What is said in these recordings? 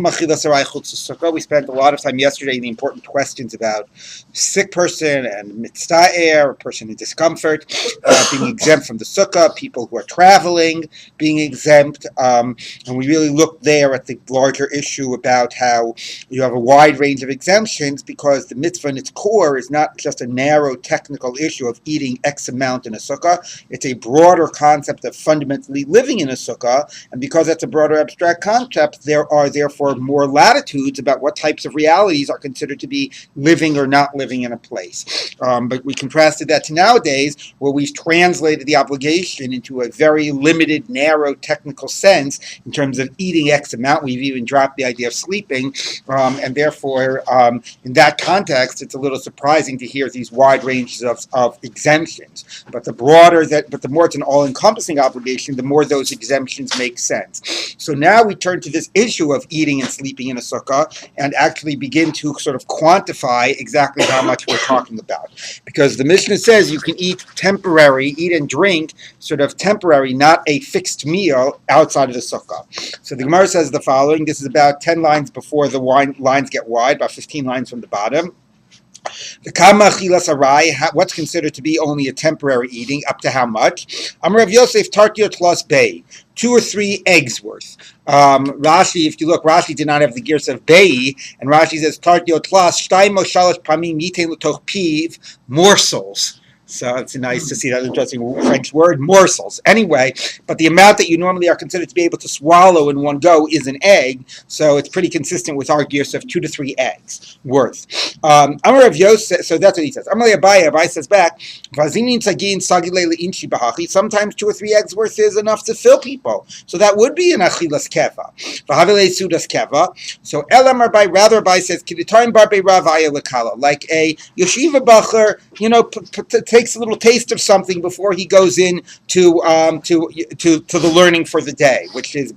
We spent a lot of time yesterday in the important questions about sick person and mitzvah, a person in discomfort, being exempt from the sukkah, people who are traveling being exempt, and we really looked there at the larger issue about how you have a wide range of exemptions because the mitzvah in its core is not just a narrow technical issue of eating X amount in a sukkah. It's a broader concept of fundamentally living in a sukkah, and because that's a broader abstract concept, there are therefore more latitudes about what types of realities are considered to be living or not living in a place. But we contrasted that to nowadays, where we've translated the obligation into a very limited, narrow technical sense in terms of eating X amount. We've even dropped the idea of sleeping, and therefore, in that context, it's a little surprising to hear these wide ranges of exemptions. But the more it's an all-encompassing obligation, the more those exemptions make sense. So now we turn to this issue of eating and sleeping in a sukkah and actually begin to sort of quantify exactly how much we're talking about. Because the Mishnah says you can eat and drink sort of temporary, not a fixed meal outside of the sukkah. So the Gemara says the following. This is about 10 lines before the lines get wide, about 15 lines from the bottom. The kama chilas arai, what's considered to be only a temporary eating, up to how much? Amar Rav Yosef tartiot tlas bei, 2 or 3 eggs worth. Rashi, if you look, Rashi did not have the gears of bei, and Rashi says tartiot tlas shtayim o shalosh pamim yitein l'toch piv, morsels. So it's nice to see that interesting French word, morsels. Anyway, but the amount that you normally are considered to be able to swallow in one go is an egg, so it's pretty consistent with our gears of 2 to 3 eggs worth. Amar Rav Yosef, so that's what he says. Amar Abai says back, sometimes 2 or 3 eggs worth is enough to fill people. So that would be an achilas keva. So Elam Rabbi, rather Rabbi says, like a yeshiva bacher, takes a little taste of something before he goes in to the learning for the day, which is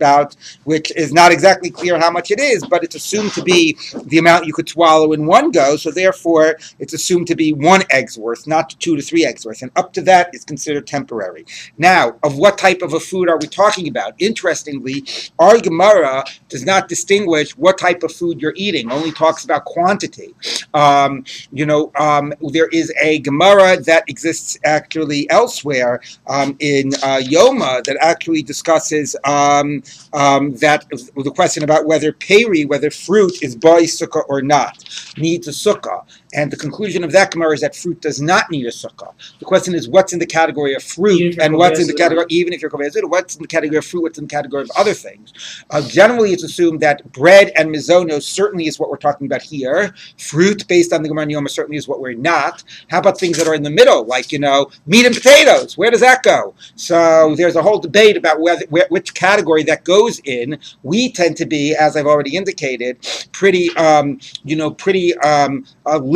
not exactly clear how much it is, but it's assumed to be the amount you could swallow in one go. So therefore, it's assumed to be 1 egg's worth, not 2 to 3 eggs worth, and up to that is considered temporary. Now, of what type of a food are we talking about? Interestingly, our Gemara does not distinguish what type of food you're eating; only talks about quantity. There is a Gemara that exists actually elsewhere in Yoma that actually discusses that the question about whether fruit is by sukkah or not, needs a sukkah. And the conclusion of that Gemara is that fruit does not need a sukkah. The question is what's in the category of fruit and what's in the category, even if you're Koveazid, what's in the category of fruit, what's in the category of other things. Generally, it's assumed that bread and mizonos certainly is what we're talking about here. Fruit, based on the Gemara Yoma, certainly is what we're not. How about things that are in the middle, like, meat and potatoes? Where does that go? So there's a whole debate about which category that goes in. We tend to be, as I've already indicated, pretty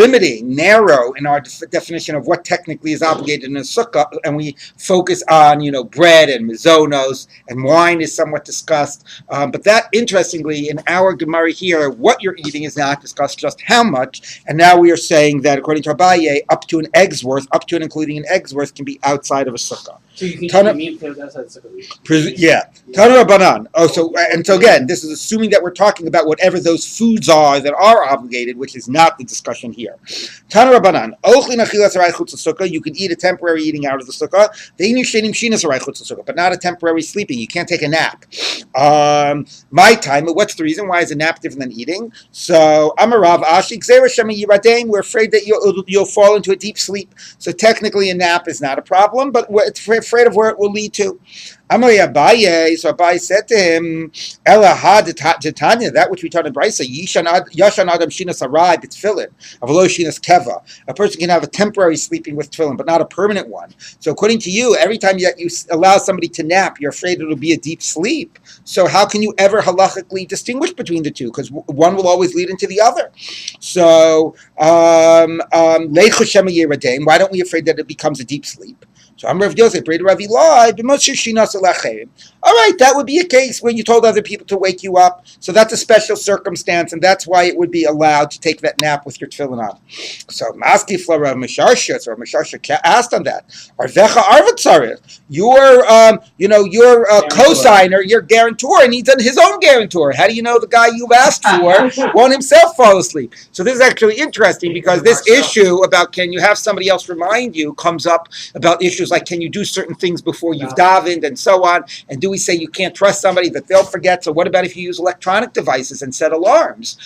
limiting, narrow in our definition of what technically is obligated in a sukkah, and we focus on, bread and mizonos, and wine is somewhat discussed. But that, interestingly, in our Gemara here, what you're eating is not discussed, just how much. And now we are saying that, according to Abaye, up to an egg's worth, up to and including an egg's worth, can be outside of a sukkah. So you can eat meat outside the sukkah? Yeah. Tana Rabbanan. So again, this is assuming that we're talking about whatever those foods are that are obligated, which is not the discussion here. Tana Rabbanan. You can eat a temporary eating out of the sukkah, but not a temporary sleeping. You can't take a nap. My time, but what's the reason? Why is a nap different than eating? So Amarav Ashik we're afraid that you'll fall into a deep sleep. So technically a nap is not a problem, but it's afraid of where it will lead to. Amalei Abaye, so Abaye said to him, Elaha Titania, that which we taught in Brisa, Yashan Adam Shinas Arai B'Tfilin, Avalo Shinas Keva. A person can have a temporary sleeping with tefillin, but not a permanent one. So according to you, every time you allow somebody to nap, you're afraid it'll be a deep sleep. So how can you ever halachically distinguish between the two? Because one will always lead into the other. So, why don't we afraid that it becomes a deep sleep? So I'm Rav Yosef, Breda Ravi Lai, all right, that would be a case where you told other people to wake you up. So that's a special circumstance, and that's why it would be allowed to take that nap with your tefillin on. So Maski Flora Misharsha, or Misharsha asked on that. Arvecha Arvatzaris, your co-signer, your guarantor, needs his own guarantor. How do you know the guy you've asked for won't himself fall asleep? So this is actually interesting because this issue about can you have somebody else remind you comes up about issues like can you do certain things before you've davened and so on, and do we say you can't trust somebody that they'll forget? So what about if you use electronic devices and set alarms?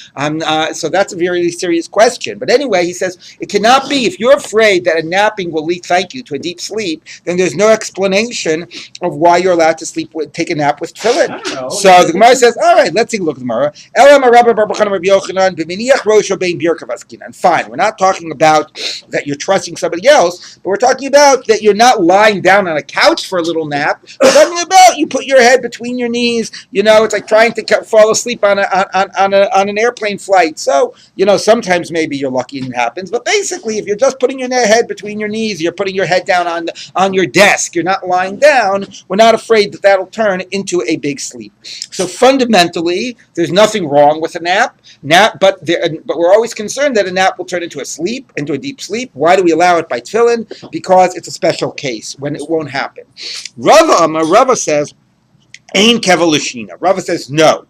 So that's a very serious question. But anyway, he says it cannot be. If you're afraid that a napping will lead, thank you, to a deep sleep, then there's no explanation of why you're allowed to take a nap with tefillin. So the Gemara says, all right, let's take a look at the Gemara. And fine, we're not talking about that you're trusting somebody else, but we're talking about that you're not lying down on a couch for a little nap. We're talking about you put your head between your knees. It's like trying to fall asleep on an airplane flight. So, sometimes maybe you're lucky and it happens, but basically if you're just putting your head between your knees, you're putting your head down on your desk, you're not lying down, we're not afraid that that'll turn into a big sleep. So fundamentally, there's nothing wrong with a nap, but we're always concerned that a nap will turn into a deep sleep. Why do we allow it by tefillin? Because it's a special case when it won't happen. Rava says, Ain kevalishina. Rava says, no,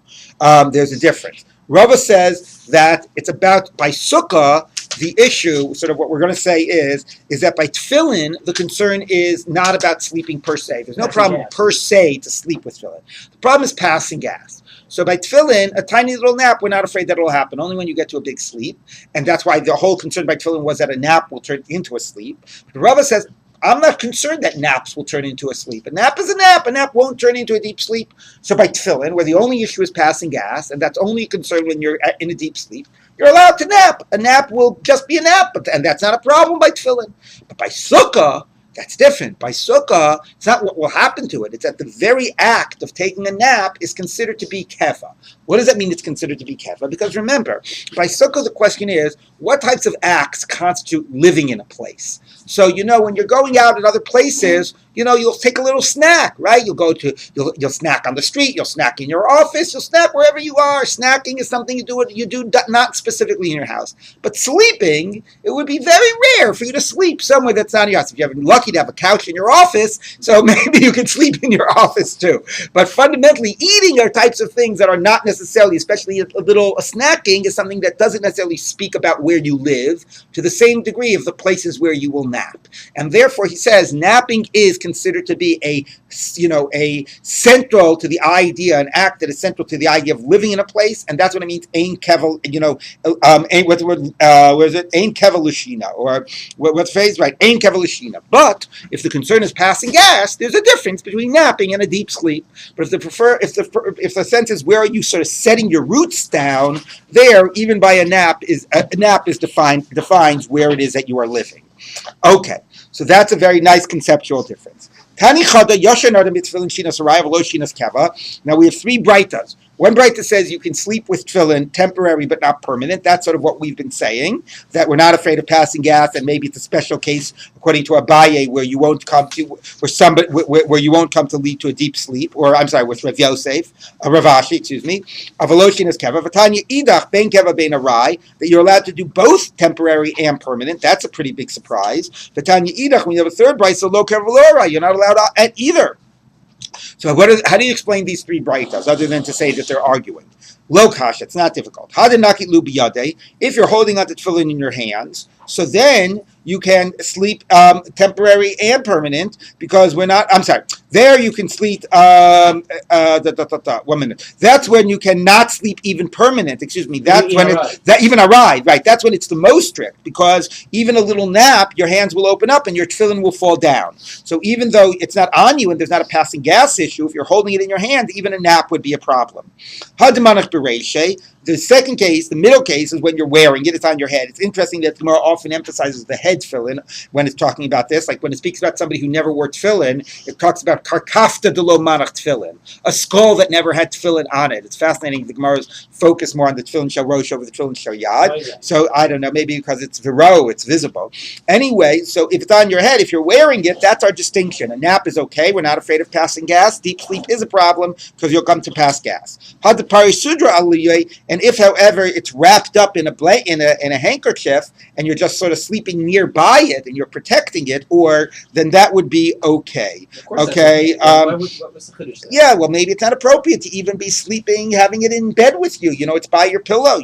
there's a difference. Rava says that it's about, by Sukkah, the issue, sort of what we're going to say is that by tefillin, the concern is not about sleeping per se. There's no problem per se to sleep with tefillin. The problem is passing gas. So by tefillin, a tiny little nap, we're not afraid that it'll happen, only when you get to a big sleep. And that's why the whole concern by tefillin was that a nap will turn into a sleep. But Rava says, I'm not concerned that naps will turn into a sleep. A nap is a nap. A nap won't turn into a deep sleep. So by tefillin, where the only issue is passing gas, and that's only a concern when you're in a deep sleep, you're allowed to nap. A nap will just be a nap, and that's not a problem by tefillin. But by Sukkah, that's different. By Sukkah, it's not what will happen to it. It's that the very act of taking a nap is considered to be keva. What does that mean it's considered to be keva? Because remember, by Sukkah, the question is, what types of acts constitute living in a place? So, when you're going out at other places, you'll take a little snack, right? You'll snack on the street, you'll snack in your office, you'll snack wherever you are. Snacking is something you do not specifically in your house. But sleeping, it would be very rare for you to sleep somewhere that's not in your house. If you're lucky to have a couch in your office, so maybe you can sleep in your office too. But fundamentally, eating are types of things that are not necessarily, especially a snacking, is something that doesn't necessarily speak about where you live to the same degree of the places where you will nap. And therefore, he says, napping is considered to be a central to the idea, an act that is central to the idea of living in a place, and that's what it means. Ein kevel, where is it? Ein kevelushina, or what's phrased right? Ein kevelushina. But if the concern is passing gas, there's a difference between napping and a deep sleep. But if the sense is where are you sort of setting your roots down, there even by a nap defines where it is that you are living. Okay, so that's a very nice conceptual difference. Now we have three braitas. One braita says you can sleep with tefillin, temporary but not permanent. That's sort of what we've been saying, that we're not afraid of passing gas, and maybe it's a special case according to Abaye where you won't come to lead to a deep sleep, or I'm sorry, with Rav Yosef, Rav Ashi, excuse me. Avaloshin is keva. Vatanya idach ben keva ben arai, that you're allowed to do both temporary and permanent. That's a pretty big surprise. Vatanya idach, when you have a third brayta, so lo keva lo arai, you're not allowed at either. So how do you explain these three braitas other than to say that they're arguing? Lo kash, it's not difficult. If you're holding onto tefillin in your hands, so then you can sleep temporary and permanent, because there you can sleep, 1 minute. That's when you cannot sleep even permanent, even arai, right? That's when it's the most strict, because even a little nap, your hands will open up and your tefillin will fall down. So even though it's not on you and there's not a passing gas issue, if you're holding it in your hand, even a nap would be a problem. The second case, the middle case, is when you're wearing it, it's on your head. It's interesting that Gemara often emphasizes the head tefillin when it's talking about this. Like when it speaks about somebody who never wore tefillin, it talks about karkafta de lo manach tefillin, a skull that never had tefillin on it. It's fascinating. The Gemara's focus more on the tefillin shel rosh over the tefillin shel yad. So I don't know, maybe because it's viro, it's visible. Anyway, so if it's on your head, if you're wearing it, that's our distinction. A nap is okay. We're not afraid of passing gas. Deep sleep is a problem because you'll come to pass gas. And if, however, it's wrapped up in a handkerchief and you're just sort of sleeping nearby it and you're protecting it, then that would be okay. Okay. What was the chiddush there? Yeah. Well, maybe it's not appropriate to even be sleeping, having it in bed with you. It's by your pillow.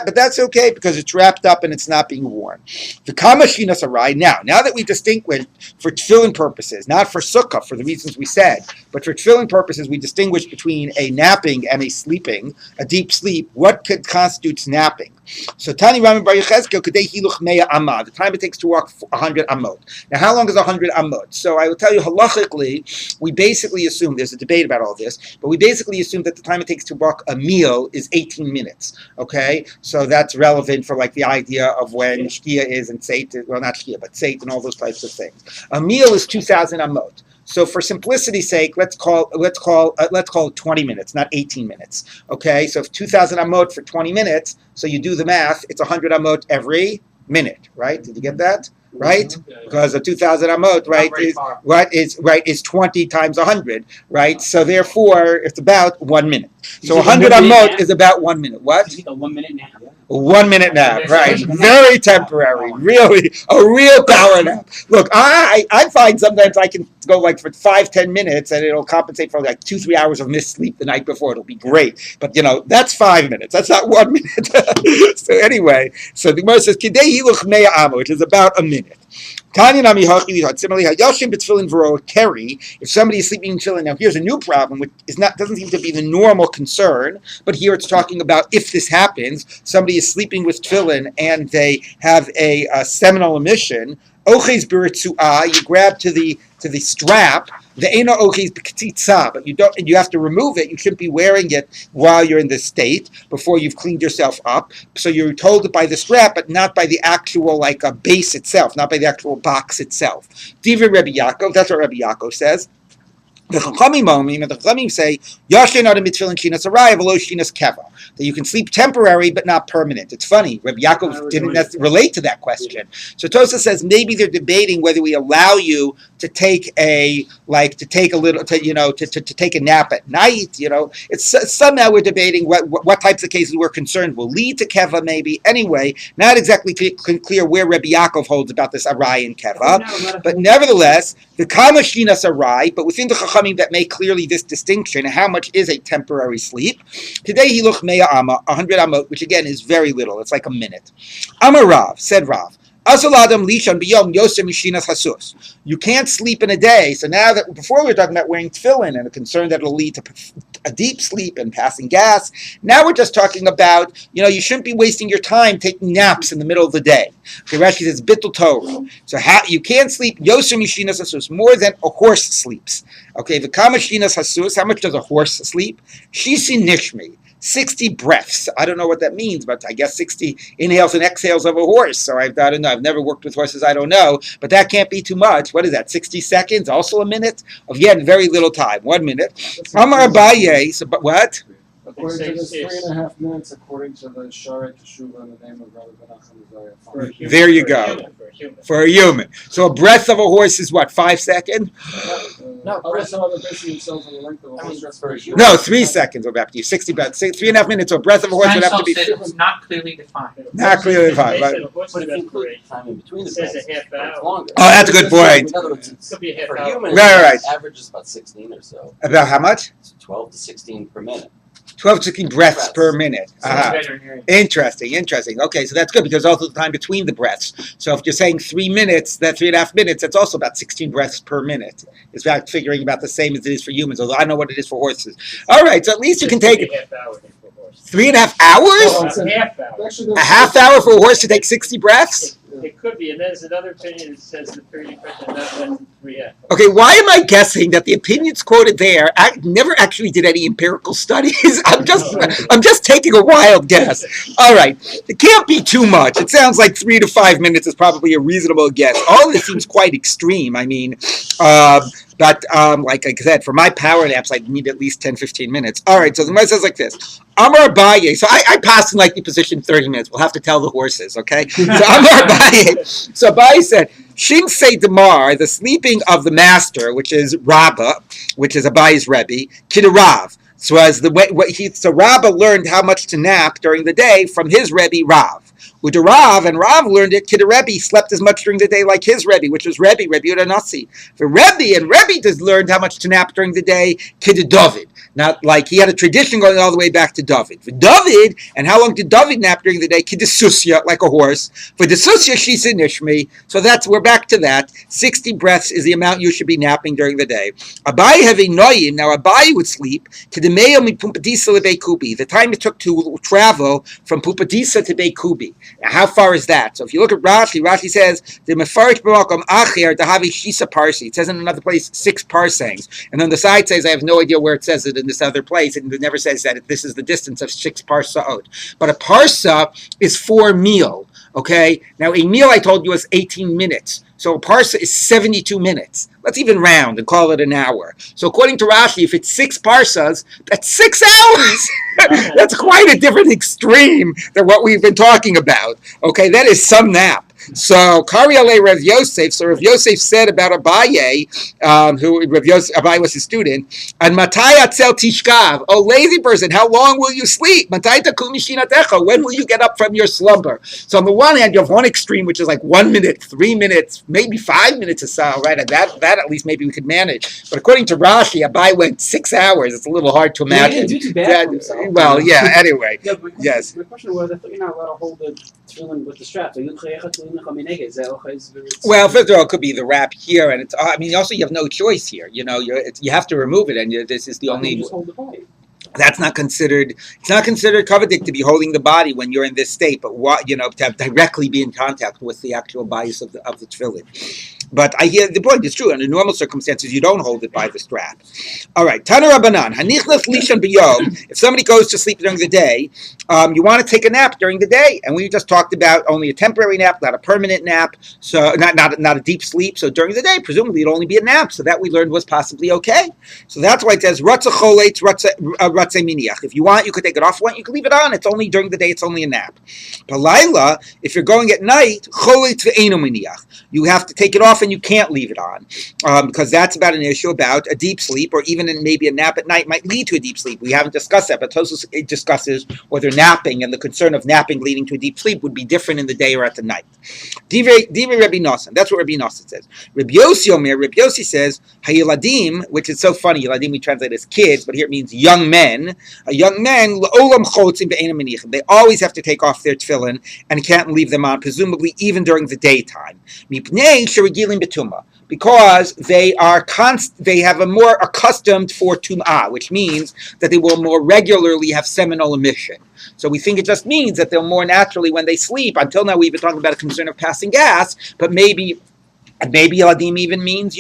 But that's okay because it's wrapped up and it's not being worn. The kamashinas arai. Now that we distinguish for tefillin purposes, not for sukkah for the reasons we said, but for tefillin purposes, we distinguish between a napping and a sleeping, a deep sleep. What constitutes napping? So Tani Rami Bar Yechezkel Kadei Hiluch Meya Amah. The time it takes to walk 100 amot. Now, how long is 100 amot? So I will tell you halachically, we basically assume there's a debate about all this, but we basically assume that the time it takes to walk a meal is 18 minutes. Okay, so that's relevant for like the idea of when Shkia is and Seit, well not Shkia, but Seit and all those types of things. A meal is 2,000 amot. So for simplicity's sake, let's call it 20 minutes, not 18 minutes. Okay, so if 2,000 amot for 20 minutes, so you do the math, it's 100 amot every minute, right? Did you get that? Right? Because a 2,000 amot, right, is 20 times 100, right? So therefore, it's about 1 minute. So 100 amot is about 1 minute. What? A 1 minute nap. 1 minute nap, right? Very temporary, really, a real power nap. Look, I find sometimes I can go like for 5-10 minutes and it'll compensate for like 2-3 hours of missed sleep the night before. It'll be great, but that's 5 minutes. That's not 1 minute. So anyway, so the Gemara says Kidei Hiluch Meya Amo, which is about a minute. Tanya Nami Hachi Yad. Similarly, Hayashim B'Tefillin V'ro Keri. If somebody is sleeping in tefillin, now here's a new problem, which doesn't seem to be the normal concern, but here it's talking about if this happens, somebody is sleeping with tefillin and they have a seminal emission. Oches b'ritzuah, you grab to the strap. The ena oches b'ketitza, but you have to remove it. You shouldn't be wearing it while you're in this state before you've cleaned yourself up. So you're told by the strap, but not by the actual a base itself, not by the actual box itself. Divrei Rabbi Yaakov, that's what Rabbi Yaakov says. The Chachamim say Yashin Adam Mitfilin Shinas Arai V'lo Shinas Keva, that you can sleep temporary but not permanent. It's funny, Rabbi Yaakov didn't relate to that question. So Tosa says maybe they're debating whether we allow you to take a nap at night. It's somehow we're debating what types of cases we're concerned will lead to Keva. Maybe anyway, not exactly clear where Rabbi Yaakov holds about this Arai and Keva, but nevertheless the Kama Shinas Arai, but within the Chachamim that make clearly this distinction, how much is a temporary sleep? Today he look meya amma, 100 amot, which again is very little. It's like a minute. Amar Rav, said Rav, Asaladam lishan biyom yosem mishinas hasus. You can't sleep in a day. So now that before we were talking about wearing tefillin and a concern that it'll lead to a deep sleep and passing gas. Now we're just talking about, you shouldn't be wasting your time taking naps in the middle of the day. Okay, Rashi says bittul Torah. So you can't sleep yosem mishinas hasus, more than a horse sleeps. Okay, the kama shinas hasus. How much does a horse sleep? Shisi nishmi. 60 breaths. I don't know what that means, but I guess 60 inhales and exhales of a horse. So I don't know. I've never worked with horses. I don't know. But that can't be too much. What is that? 60 seconds? Also a minute? Again, very little time. 1 minute. Amar Abaye. So, but what? According to this 3.5 minutes, according to the Shara Teshuva in the name of Rabbi Benachim. There you go. For a human. So a breath of a horse is what, 5 seconds? No, some other basing themselves on the length of a horse for a human. No, 3 seconds would have to be 60 breaths. 3.5 minutes. So a breath of a horse would have to be. It's not clearly defined. Not clearly defined. But if you include time in between the breaths, it's longer. Oh, that's a good point. In other words, Could be a half for hour. humans, Right. average is about 16 or so. About how much? It's 12 to 16 per minute. 12 to 16 breaths per minute. So it's better in hearing. Interesting. Okay, so that's good because also the time between the breaths. So if you're saying 3 minutes, that 3.5 minutes, that's also about 16 breaths per minute. It's about figuring about the same as it is for humans, although I know what it is for horses. All right, so at least you can take Could be a half hour for a horse. 3.5 hours? A half hour. Actually, A half hour for a horse to take 60 breaths? It could be, and there's another opinion that says the period question not less than 3F. Okay, why am I guessing that the opinions quoted there never actually did any empirical studies? I'm just taking a wild guess. All right, it can't be too much. It sounds like 3 to 5 minutes is probably a reasonable guess. All of this seems quite extreme. I mean, but like I said, for my power naps, I need at least 10, 15 minutes. All right, so the Gemara says like this. Amar Abaye. So I passed in like the position 30 minutes. We'll have to tell the horses, okay? So Amar Abaye. So Abaye said, Shin say Damar, the sleeping of the master, which is Rabbi, which is Abaye's Rebbe, Kidarav. So as so Rabbi learned how much to nap during the day from his Rebbe Rav. Udarav, and Rav learned it. Rebbe slept as much during the day like his Rebbe, which was Rebbe Udanasi. For Rebbe just learned how much to nap during the day. David. Not like he had a tradition going all the way back to David. For David, and how long did David nap during the day? Kidesusya, like a horse. For the susya, shisa nishmi. So we're back to that. 60 breaths is the amount you should be napping during the day. Abaye having noyim. Now Abaye would sleep to the meyo mi Pumbedisa leBeikubi. The time it took to travel from Pumbedisa to Beikubi. Now, how far is that? So if you look at Rashi says the mefarich b'makom acher dahavi shisa parsi. It says in another place 6 parsangs, and then the side says I have no idea where it says it in this other place, and it never says that this is the distance of 6 parsaot. But a parsa is 4 meal. Okay, now a meal I told you is 18 minutes. So a parsa is 72 minutes. Let's even round and call it an hour. So according to Rashi, if it's 6 parsas, that's 6 hours. That's quite a different extreme than what we've been talking about. Okay, that is some nap. So Kari Ale Rav Yosef. So Rav Yosef said about Abaye, Abaye was his student, and Matai Atzel Tishkav. Oh, lazy person, how long will you sleep? Matai Takum Mishinatecha. When will you get up from your slumber? So on the one hand, you have one extreme, which is like 1 minute, 3 minutes, maybe 5 minutes or so, right? And that at least maybe we could manage. But according to Rashi, Abaye went 6 hours. It's a little hard to imagine. He didn't do too bad for himself. Well, yeah. Anyway, Yeah, yes. My question was, I thought you're not allowed to hold the tefillin with the straps. Well, first of all, it could be the wrap here, and it's. I mean, also you have no choice here. You know, you have to remove it, and this is the only. Just hold the body. That's not considered. It's not considered kavadik to be holding the body when you're in this state, but to have directly be in contact with the actual bias of the tefillin. But I hear the point is true. Under normal circumstances, you don't hold it by the strap. All right, Tana Rabbanan. Hanichnas lishan b'yom. If somebody goes to sleep during the day, you want to take a nap during the day, and we just talked about only a temporary nap, not a permanent nap. So not a deep sleep. So during the day, presumably it'd only be a nap. So that we learned was possibly okay. So that's why it says ratza choletz ratza miniach. If you want, you could take it off. If you want, you can leave it on. It's only during the day. It's only a nap. Palayla, if you're going at night, choletz ve'eno miniach. You have to take it off and you can't leave it on because that's about an issue about a deep sleep, or even maybe a nap at night might lead to a deep sleep. We haven't discussed that, but Tosfos discusses whether napping and the concern of napping leading to a deep sleep would be different in the day or at the night. Divrei Rabbi Nosson. That's what Rabbi Nosson says. Rabbi Yossi says Hayeladim, which is so funny. Yeladim we translate as kids, but here it means young men. Young men L'olam chotzim be'eina menichim. They always have to take off their tefillin and can't leave them on, presumably even during the daytime. Because they have a more accustomed for tum'ah, which means that they will more regularly have seminal emission. So we think it just means that they'll more naturally, when they sleep, until now we've been talking about a concern of passing gas, but maybe Eladim even means,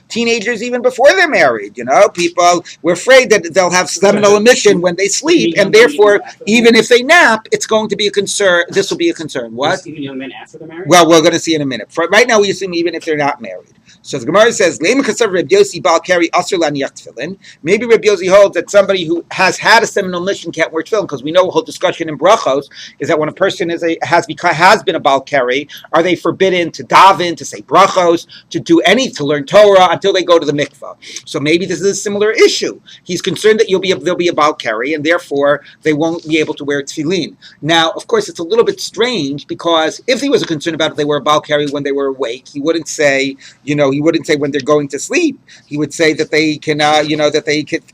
teenagers even before they're married, people, we're afraid that they'll have seminal emission when they sleep, and therefore, even if they nap, it's going to be a concern, this will be a concern. What? Even young men after they're married? Well, we're going to see in a minute. Right now, we assume even if they're not married. So the Gemara says, maybe Rabbi Yossi holds that somebody who has had a seminal mission can't wear tefillin, because we know the whole discussion in brachos is that when a person has been a bal keri, are they forbidden to daven, to say brachos, to learn Torah until they go to the mikvah? So maybe this is a similar issue. He's concerned that there'll be a bal keri, and therefore they won't be able to wear tefillin. Now, of course, it's a little bit strange, because if he was concerned about if they were a bal keri when they were awake, he wouldn't say, he He wouldn't say when they're going to sleep. He would say that they can,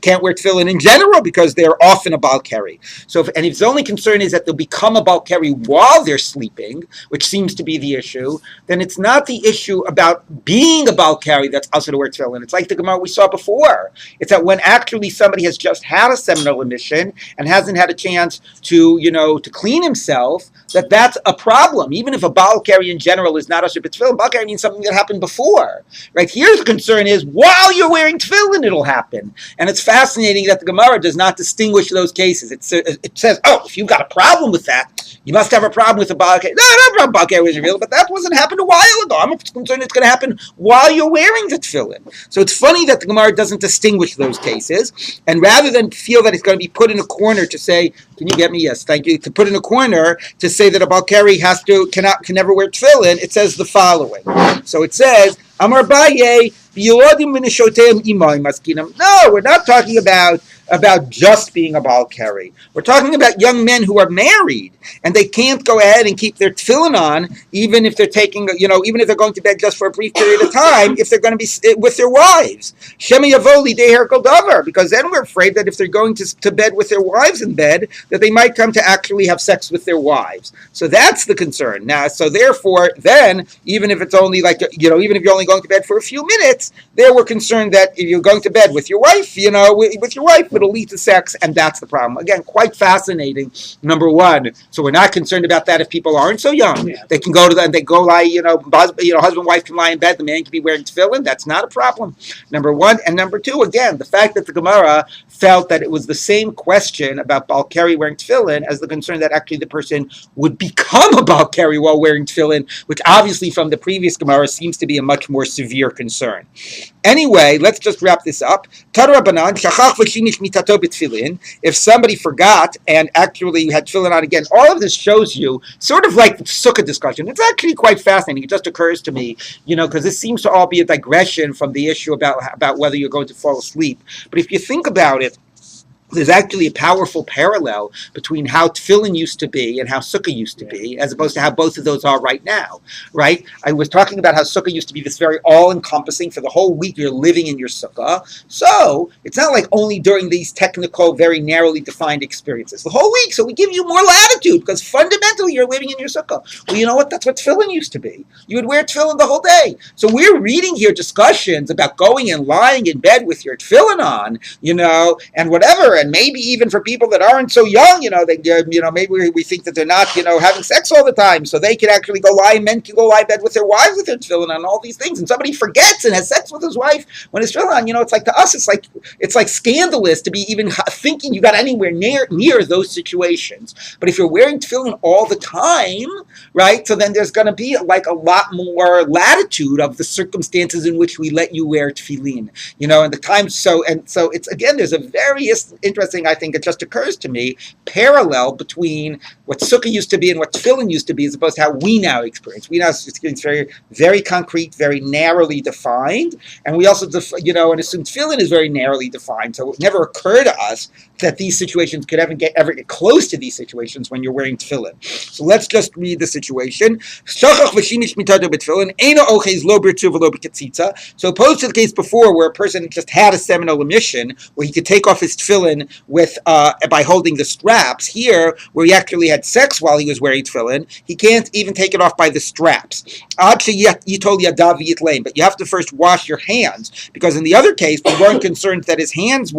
can't wear tefillin in general because they're often a bal keri. So, if his only concern is that they'll become a bal keri while they're sleeping, which seems to be the issue, then it's not the issue about being a bal keri that's also to wear tefillin. It's like the Gemara we saw before. It's that when actually somebody has just had a seminal emission and hasn't had a chance to, to clean himself, that's a problem. Even if a bal keri in general is not a tefillin, bal keri means something that happened before. Right? Here the concern is while you're wearing tefillin, it'll happen. And it's fascinating that the Gemara does not distinguish those cases. It says, if you've got a problem with that, you must have a problem with the bal keri. No, problem bal keri is real, but that wasn't happened a while ago. I'm concerned it's going to happen while you're wearing the tefillin. So it's funny that the Gemara doesn't distinguish those cases, and rather than feel that it's going to be put in a corner to say, can you get me? Yes, thank you. To put in a corner to say that a bal keri can never wear tefillin, it says the following. So it says, Amar Abaye, no, we're not talking about just being a bal keri. We're talking about young men who are married and they can't go ahead and keep their tefillin on, even if they're taking, even if they're going to bed just for a brief period of time, if they're going to be with their wives. Shema Yavoli Deher Davar, because then we're afraid that if they're going to bed with their wives in bed, that they might come to actually have sex with their wives. So that's the concern. Now, so therefore, then, even if it's only even if you're only going to bed for a few minutes, there we're concerned that if you're going to bed with your wife, with your wife, it'll lead to sex, and that's the problem. Again, quite fascinating, number one. So we're not concerned about that if people aren't so young. Yeah. They can go to they go lie, husband and wife can lie in bed, the man can be wearing tefillin, that's not a problem. Number one. And number two, again, the fact that the Gemara felt that it was the same question about bal keri wearing tefillin as the concern that actually the person would become a bal keri while wearing tefillin, which obviously from the previous Gemara seems to be a much more severe concern. Anyway, let's just wrap this up. If somebody forgot and actually had tefillin on again, all of this shows you sort of like the Sukkah discussion. It's actually quite fascinating. It just occurs to me, because this seems to all be a digression from the issue about whether you're going to fall asleep. But if you think about it, there's actually a powerful parallel between how tefillin used to be and how Sukkah used to be, as opposed to how both of those are right now, right? I was talking about how Sukkah used to be this very all-encompassing, for the whole week you're living in your Sukkah. So it's not like only during these technical, very narrowly defined experiences. The whole week, so we give you more latitude, because fundamentally you're living in your Sukkah. Well, you know what? That's what tefillin used to be. You would wear tefillin the whole day. So we're reading here discussions about going and lying in bed with your tefillin on, and whatever. And maybe even for people that aren't so young, maybe we think that they're not, having sex all the time, so they can actually men can go lie in bed with their wives with their tefillin on, all these things, and somebody forgets and has sex with his wife when it's tefillin on. It's like, to us, it's like scandalous to be even thinking you got anywhere near those situations. But if you're wearing tefillin all the time, right? So then there's going to be like a lot more latitude of the circumstances in which we let you wear tefillin, and the time. So it's, again, there's a very interesting, I think it just occurs to me, parallel between what Sukkah used to be and what tefillin used to be, as opposed to how we now experience. We now experience very, very concrete, very narrowly defined, and we also, and assume tefillin is very narrowly defined. So it would never occur to us that these situations could ever get close to these situations when you're wearing tefillin. So let's just read the situation. So opposed to the case before, where a person just had a seminal emission, where he could take off his tefillin by holding the straps, here, where he actually had sex while he was wearing tefillin, he can't even take it off by the straps. But you have to first wash your hands, because in the other case, we weren't concerned that his hands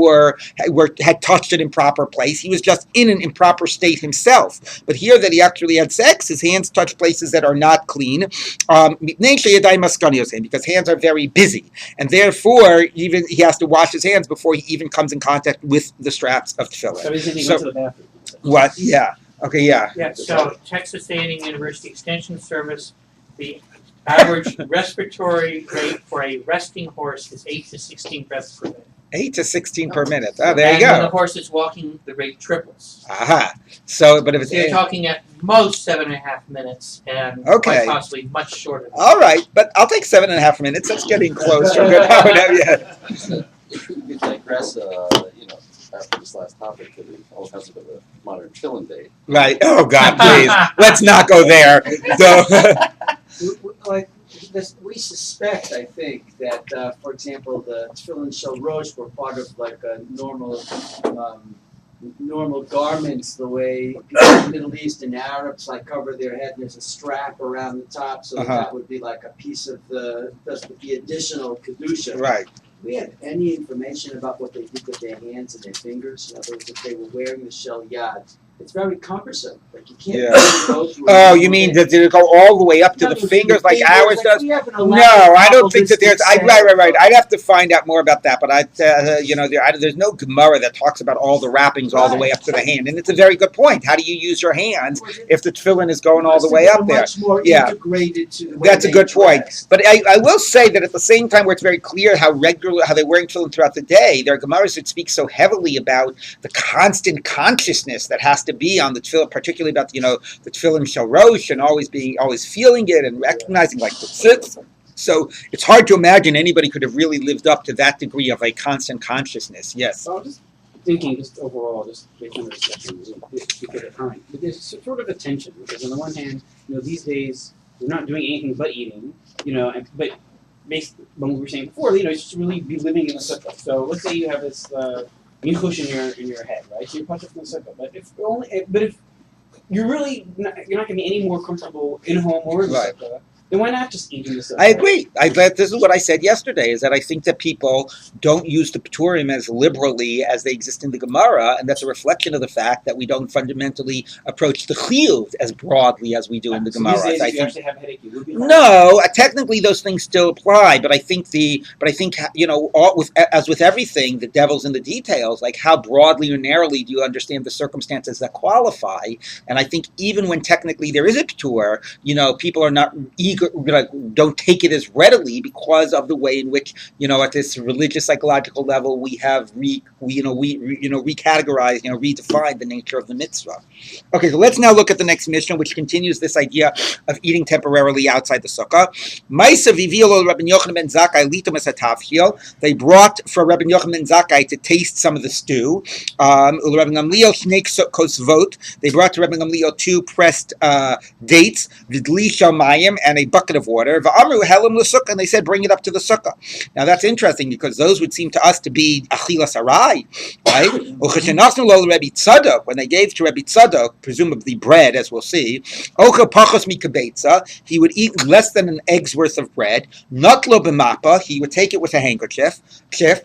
had touched an improper place. He was just in an improper state himself. But here that he actually had sex, his hands touched places that are not clean, because hands are very busy, and therefore even he has to wash his hands before he even comes in contact with the straps of tefillin. So he's went to the bathroom. What? Yeah. Okay, yeah. Yeah, so Texas A&M University Extension Service, the average respiratory rate for a resting horse is 8 to 16 breaths per minute. 8 to 16 per minute. Oh, there you And when the go. horse is walking, the rate triples. Aha. So, but if it's So you're talking at most 7.5 minutes, and Okay. quite possibly much shorter. all right, but I'll take 7.5 minutes. That's getting closer. Yeah. If we could digress, after this last topic, that it all has a bit of a modern tefillin day. Right. Oh God, please. Let's not go there. So, Like we suspect, I think, that, for example, the tefillin shel rosh were part of like a normal garments, the way people in the Middle East and Arabs like cover their head, and there's a strap around the top, so that would be like a piece of the additional kedusha. Right. Do we have any information about what they did with their hands and their fingers? In other words, if they were wearing the shel yad, it's very cumbersome. Like you can't really go through. Oh, you mean did it go all the way up to the fingers like ours does? No, I don't think that there's. Right. I'd have to find out more about that, but there's no Gemara that talks about all the wrappings all the way up to the hand, and it's a very good point. How do you use your hands if the tefillin is going all the way up there? Integrated to the way that's a good point. But I will say that at the same time, where it's very clear how they're wearing tefillin throughout the day, there are Gemaras that speak so heavily about the constant consciousness that has to be on the tefillin, particularly about the tefillin shel rosh and always feeling it and recognizing like the tzitz. So it's hard to imagine anybody could have really lived up to that degree of a constant consciousness. Yes. So I'm just thinking, just overall, just based on the discussion, because of time, but there's sort of a tension because on the one hand, these days we're not doing anything but eating, but based on what we were saying before, it's just really be living in the sukkah. So let's say you have this nichush in your head, right? So you're punching from the sukkah, but if you're really not going to be any more comfortable in home or in the sukkah, then why not just eat in the sukkah? I agree. This is what I said yesterday, is that I think that people don't use the Paturim as liberally as they exist in the Gemara, and that's a reflection of the fact that we don't fundamentally approach the Chiyuv as broadly as we do in the Gemara. These days, if you actually have a headache, you would be fine. No, technically those things still apply, but I think as with everything, the devil's in the details. Like how broadly or narrowly do you understand the circumstances that qualify? And I think even when technically there is a Patur, people are not don't take it as readily because of the way in which at this religious psychological level we have recategorized, redefined the nature of the mitzvah. Okay, so let's now look at the next Mishnah, which continues this idea of eating temporarily outside the sukkah. They brought for Rabbi Yochanan ben Zakkai to taste some of the stew. They brought to Rabbi Gamliel 2 pressed dates, and a bucket of water. And they said, bring it up to the sukkah. Now that's interesting because those would seem to us to be achilas arai, right? When they gave to Rabbi Tzadok, presumably bread, as we'll see, he would eat less than an egg's worth of bread. Notlo b'mapa, he would take it with a handkerchief. He would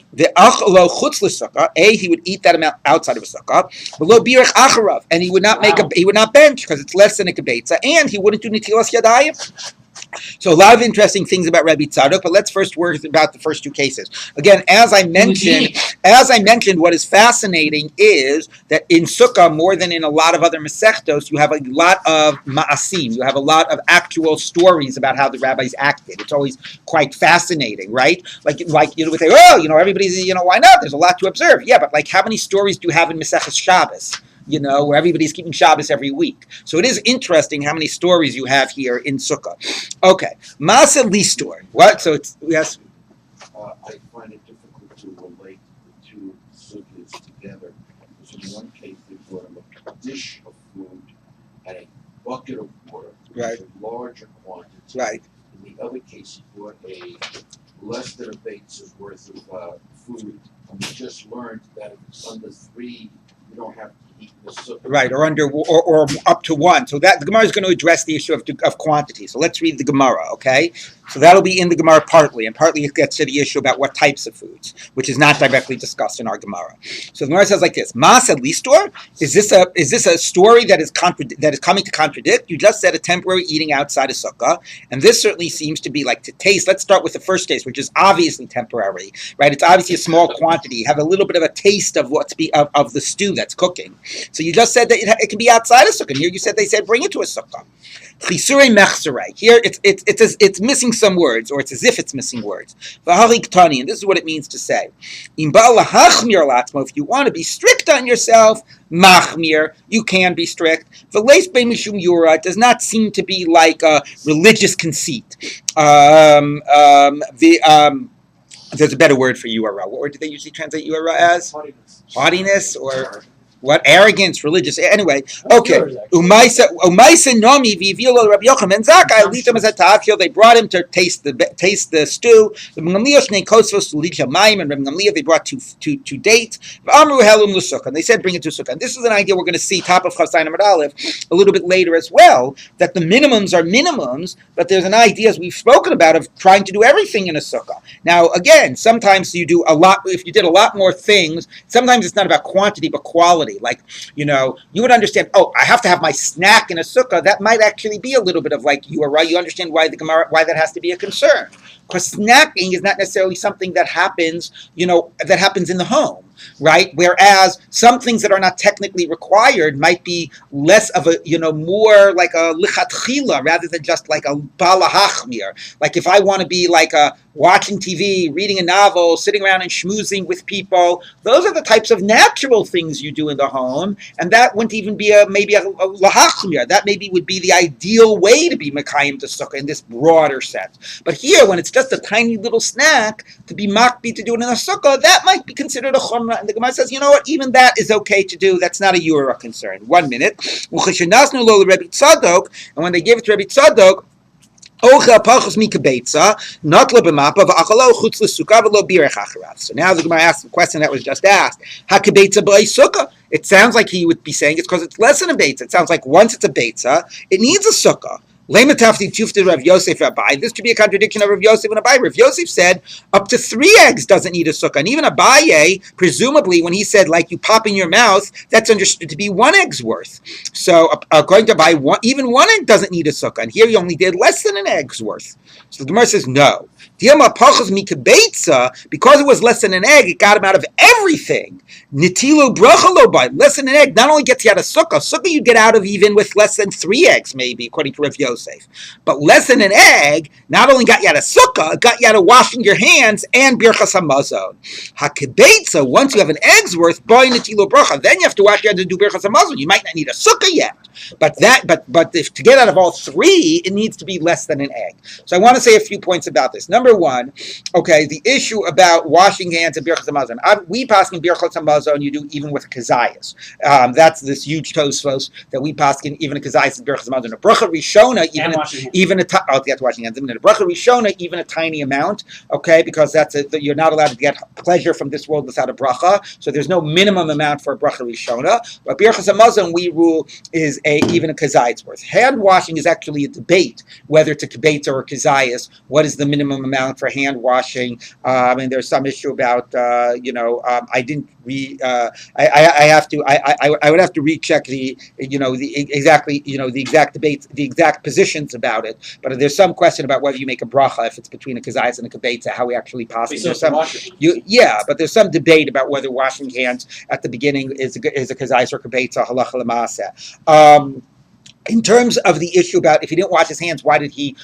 eat that amount outside of a sukkah. And he would not bench because it's less than a kibetza, and he wouldn't do netilas yadayim. So a lot of interesting things about Rabbi Tzadok, but let's first work about the first two cases. Again, as I mentioned, what is fascinating is that in Sukkah, more than in a lot of other Masechtos, you have a lot of ma'asim. You have a lot of actual stories about how the rabbis acted. It's always quite fascinating, right? Like we say, everybody's, why not? There's a lot to observe. Yeah, but how many stories do you have in Maseches Shabbos? Where everybody's keeping Shabbos every week. So it is interesting how many stories you have here in Sukkah. Okay. Masa Listor. What? So it's, yes? I find it difficult to relate the two sukkahs together. Because in one case, they brought him a dish of food and a bucket of water, which is a larger quantity. Right. In the other case, he brought a less than a bait's worth of food. And we just learned that if it's under 3, you don't have to eat the sukkah. Right, or under or up to 1. So that the Gemara is going to address the issue of quantity. So let's read the Gemara, okay? So that'll be in the Gemara partly, and partly it gets to the issue about what types of foods, which is not directly discussed in our Gemara. So the Gemara says like this: Masa listor, is this a story that is coming to contradict? You just said a temporary eating outside of sukkah, and this certainly seems to be like to taste. Let's start with the first taste, which is obviously temporary, right? It's obviously a small quantity. You have a little bit of a taste of of the stew that's cooking. So you just said that it can be outside of sukkah. And here you said they said bring it to a sukkah. Here it's missing some words, or it's as if it's missing words. And this is what it means to say. If you want to be strict on yourself, machmir, you can be strict. It does not seem to be like a religious conceit. There's a better word for yura. What word do they usually translate yura as? Haughtiness. Haughtiness, or What arrogance, religious. Anyway, That's okay. yours, actually. Umaisa nomi vivilo Rabbi Yochanan and Zakkai litam as a tafshil. They brought him to taste the stew. The Gamliel shnei kosvos lija mayim, and Rabbi Gamliel they brought two dates. Amru helum l'sukkah, and they said bring it to sukkah. And this is an idea we're going to see top of Chasayin Amud Aleph a little bit later as well. That the minimums are minimums, but there's an idea as we've spoken about of trying to do everything in a sukkah. Now again, sometimes you do a lot. If you did a lot more things, sometimes it's not about quantity but quality. Like, you would understand, I have to have my snack in a sukkah. That might actually be a little bit of like, you are right, you understand why that has to be a concern. Because snacking is not necessarily something that happens, that happens in the home, right? Whereas some things that are not technically required might be less of a, more like a lichatchila rather than just like a balahachmir. Like if I want to be like watching TV, reading a novel, sitting around and schmoozing with people, those are the types of natural things you do in the home, and that wouldn't even be maybe a lahachmir. That maybe would be the ideal way to be mekayim to sukkah in this broader sense. But here, when it's just a tiny little snack, to be makbi to do it in a sukkah, that might be considered a chumrah. And the Gemara says, you know what, even that is okay to do. That's not a yura concern. 1 minute. And when they gave it to Rabbi Tzadok, so now the Gemara asks the question that was just asked. It sounds like he would be saying it's because it's less than a beitza. It sounds like once it's a beitza, it needs a sukkah. This could be a contradiction of Rav Yosef and Abaye. Rav Yosef said up to 3 eggs doesn't need a sukkah. And even Abaye, presumably, when he said like you pop in your mouth, that's understood to be 1 egg's worth. So according to Abaye, even 1 egg doesn't need a sukkah. And here you only did less than an egg's worth. So the Gemara says no. Because it was less than an egg, it got him out of everything. Nitilu bracha by less than an egg not only gets you out of sukkah. Sukkah you get out of even with less than 3 eggs, maybe, according to Rav Yosef. But less than an egg not only got you out of sukkah, it got you out of washing your hands and birchas hamazon. Hakibetza, once you have an egg's worth, boy nitilu bracha, then you have to wash your hands and do birchas hamazon. You might not need a sukkah yet. But if to get out of all 3, it needs to be less than an egg. So I want to say a few points about this. Number 1, okay, the issue about washing hands and birchas hamazon. We pass in birchas hamazon, you do even with kazayas. That's this huge tosfos that we pass in even a kazayas and birchas hamazon. A bracha rishona, even washing hands. A bracha rishona, even a tiny amount, okay, because you're not allowed to get pleasure from this world without a bracha. So there's no minimum amount for a bracha rishona. But birchas hamazon, we rule, is even a kazayas worth. Hand washing is actually a debate whether to kibetza or kazayas. What is the minimum amount for hand washing? There's some issue about I would have to recheck the exact debates, the exact positions about it. But there's some question about whether you make a bracha if it's between a kazayas and a kibetza, how we actually pass it. But there's some debate about whether washing hands at the beginning is a kazayas or kibetza halacha l'maaseh. In terms of the issue about if he didn't wash his hands, why did he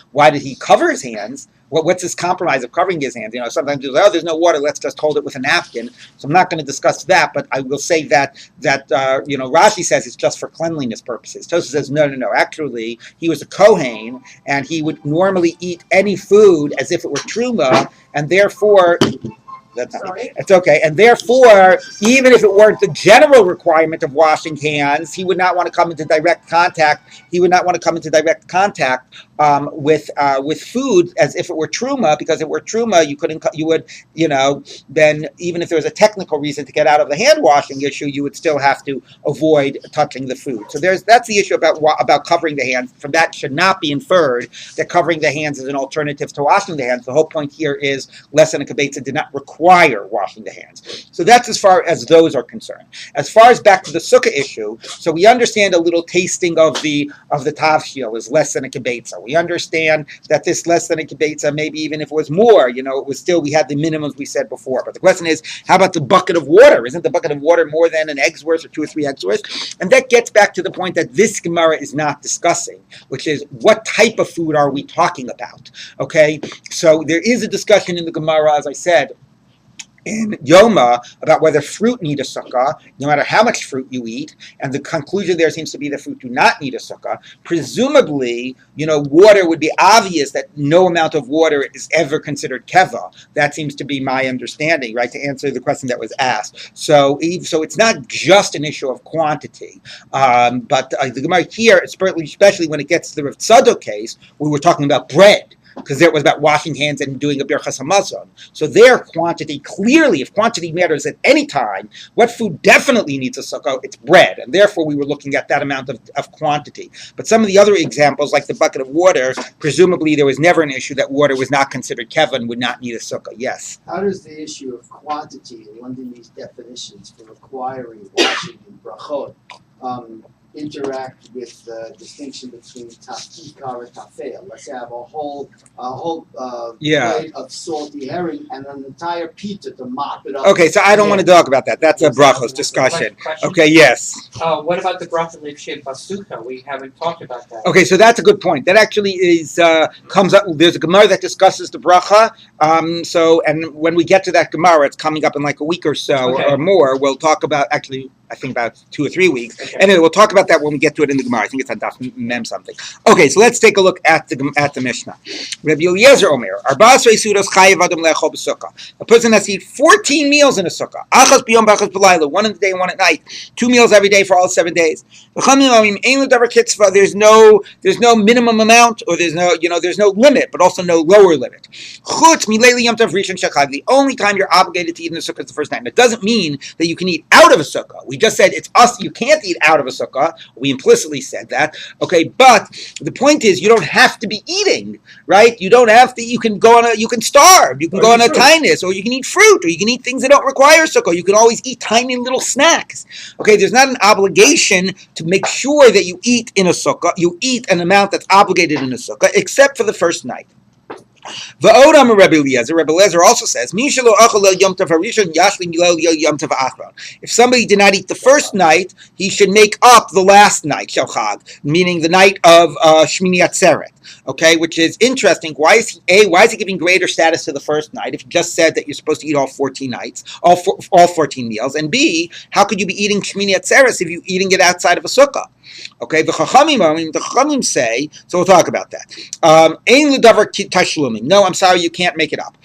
cover his hands? What's this compromise of covering his hands? Sometimes you say, there's no water, let's just hold it with a napkin. So I'm not going to discuss that, but I will say that Rashi says it's just for cleanliness purposes. Tosfos says no. Actually, he was a kohen, and he would normally eat any food as if it were truma, and therefore. It's okay. And therefore, even if it weren't the general requirement of washing hands, he would not want to come into direct contact. With food as if it were truma, because if it were truma, then even if there was a technical reason to get out of the hand washing issue, you would still have to avoid touching the food. So that's the issue about covering the hands. From that should not be inferred that covering the hands is an alternative to washing the hands. The whole point here is less than a kibetza did not require washing the hands. So that's as far as those are concerned. As far as back to the sukkah issue, so we understand a little tasting of the tavshil is less than a kibetza. We understand that this less than a kibetza, maybe even if it was more, it was still, we had the minimums we said before. But the question is, how about the bucket of water? Isn't the bucket of water more than an egg's worth or 2 or 3 eggs worth? And that gets back to the point that this Gemara is not discussing, which is what type of food are we talking about? Okay, so there is a discussion in the Gemara, as I said, in Yoma about whether fruit need a sukkah, no matter how much fruit you eat, and the conclusion there seems to be that fruit do not need a sukkah. Presumably, water would be obvious that no amount of water is ever considered keva. That seems to be my understanding, right, to answer the question that was asked. So it's not just an issue of quantity, but the Gemara here, especially when it gets to the Rav Tzadok case, we were talking about bread, because it was about washing hands and doing a birchas hamazon. So their quantity, clearly, if quantity matters at any time, what food definitely needs a sukkah, it's bread. And therefore we were looking at that amount of quantity. But some of the other examples, like the bucket of water, presumably there was never an issue that water was not considered keva and would not need a sukkah. Yes? How does the issue of quantity in London these definitions for requiring washing in brachot interact with the distinction between tafkikar and tafel? Let's say I have a whole plate of salty herring and an entire pita to mop it up. Okay, so I don't want to talk about that. That's a brachos discussion. Okay, yes. What about the bracha l'ivshei basuka? We haven't talked about that. Okay, so that's a good point. That actually is comes up. There's a Gemara that discusses the bracha. And when we get to that Gemara, it's coming up in like a week or so or more. We'll talk about I think about 2 or 3 weeks. Okay. Anyway, we'll talk about that when we get to it in the Gemara. I think it's on Daf Mem something. Okay, so let's take a look at the Mishnah. Rabbi Eliezer Omer, Arba'asrei sudos chayev adam le'echol b'sukkah. A person has to eat 14 meals in a sukkah. Achas b'yom b'achas b'layla, 1 in the day and 1 at night. 2 meals every day for all 7 days. There's no minimum amount, or there's no limit, but also no lower limit. The only time you're obligated to eat in a sukkah is the first night. And it doesn't mean that you can eat out of a sukkah. We just said it's us. You can't eat out of a sukkah. We implicitly said that. Okay, but the point is you don't have to be eating, right? You don't have to. You can you can starve. You can go on a tinus, or you can eat fruit, or you can eat things that don't require sukkah. You can always eat tiny little snacks. Okay, there's not an obligation to make sure that you eat in a sukkah. You eat an amount that's obligated in a sukkah, except for the first night. V'odam Rabbi Eliezer also says, if somebody did not eat the first night, he should make up the last night, meaning the night of Shmini Atzeret. Okay, which is interesting. Why is he giving greater status to the first night if he just said that you're supposed to eat all 14 nights, all 14 meals? And B, how could you be eating Shmini Atzeres if you're eating it outside of a sukkah? Okay, the Chachamim say, so we'll talk about that. Ein l'davar tashlumim. No, I'm sorry, you can't make it up.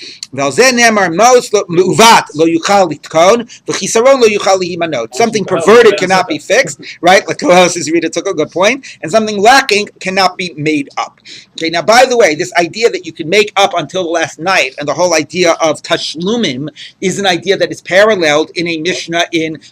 Something perverted cannot be fixed, right? Like Rita took a good point, and something lacking cannot be made up. Okay, now by the way, this idea that you can make up until the last night, and the whole idea of tashlumim is an idea that is paralleled in a Mishnah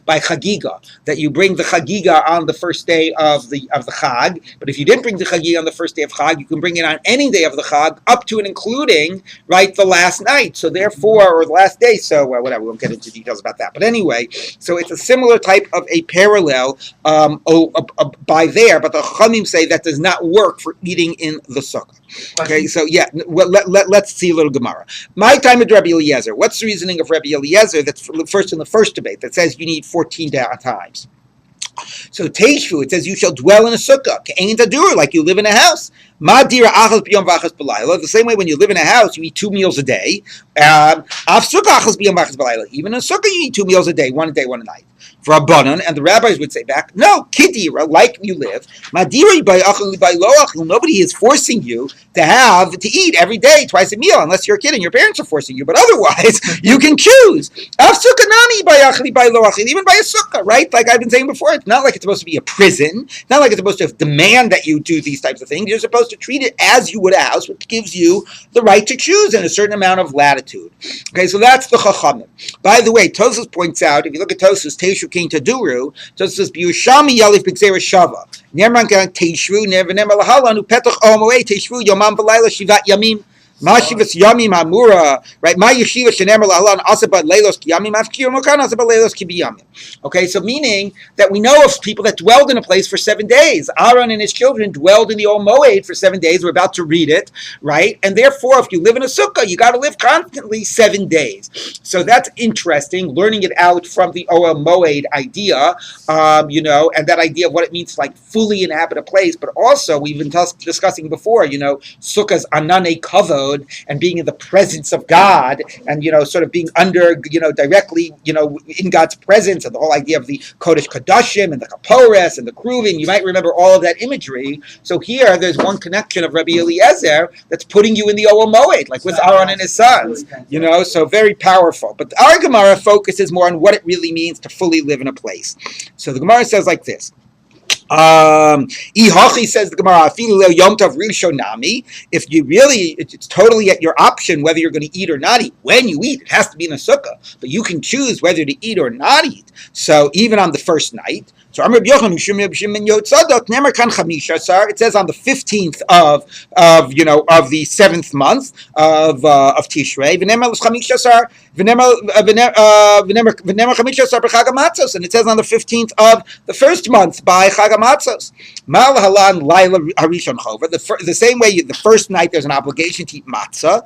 by Chagiga, that you bring the Chagiga on the first day of the Chag, but if you didn't bring the Chagiga on the first day of Chag, you can bring it on any day of the Chag, up to and including, right, the last night. So therefore, or the last day, so whatever, we won't get into details about that. But anyway, so it's a similar type of a parallel by there, but the Chachamim say that does not work for eating in the sukkah. Okay, so let's see a little Gemara. My time with Rabbi Eliezer. What's the reasoning of Rabbi Eliezer that's first in the first debate that says you need 14 times? So Teishvu, it says you shall dwell in a sukkah, like you live in a house. The same way when you live in a house, you eat 2 meals a day. Even in a sukkah, you eat 2 meals a day, 1 a day, 1 a night. For Rabbanan, and the rabbis would say back, no, Kidira, like you live, nobody is forcing you to eat every day, twice a meal, unless you're a kid and your parents are forcing you, but otherwise, you can choose. Even by a sukkah, right? Like I've been saying before, it's not like it's supposed to be a prison, it's not like it's supposed to demand that you do these types of things. You're supposed to treat it as you would a house, which gives you the right to choose in a certain amount of latitude. Okay, so that's the Chachamim. By the way, Tosfos points out, if you look at Tosfos, Teishu King Taduru, Tosfos Biushami Yalif B'Gzeira Shava. Nerman Teishru, Never Lahalanu Petach Omoe Teishru Yomam V'Layla Shivat Yamim. Mashivas Yamim Amura, right? My yeshiva shenemer lahalan asabat leilos kiyamim afkir mokan asabat leilos kibiyamim. Okay, so meaning that we know of people that dwelled in a place for 7 days. Aaron and his children dwelled in the Ol Moed for 7 days. We're about to read it, right? And therefore, if you live in a sukkah, you got to live constantly 7 days. So that's interesting, learning it out from the Ol Moed idea, and that idea of what it means to like fully inhabit a place. But also, we've been discussing before, sukkahs anane kavod. mode and being in the presence of God and, sort of being under, directly, in God's presence, and the whole idea of the Kodesh Kodashim and the Kapores and the Kruvim. You might remember all of that imagery. So here, there's one connection of Rabbi Eliezer that's putting you in the Oel Moed, like with Aaron and his sons. So very powerful. But our Gemara focuses more on what it really means to fully live in a place. So the Gemara says like this. Says the Gemara, if you really, it's totally at your option whether you're going to eat or not eat. When you eat, it has to be in a sukkah, but you can choose whether to eat or not eat. So even on the first night, so it says on the 15th of the 7th month of Tishrei, and it says on the 15th of the first month by Chag HaMatzos. The same way, the first night there's an obligation to eat matzah.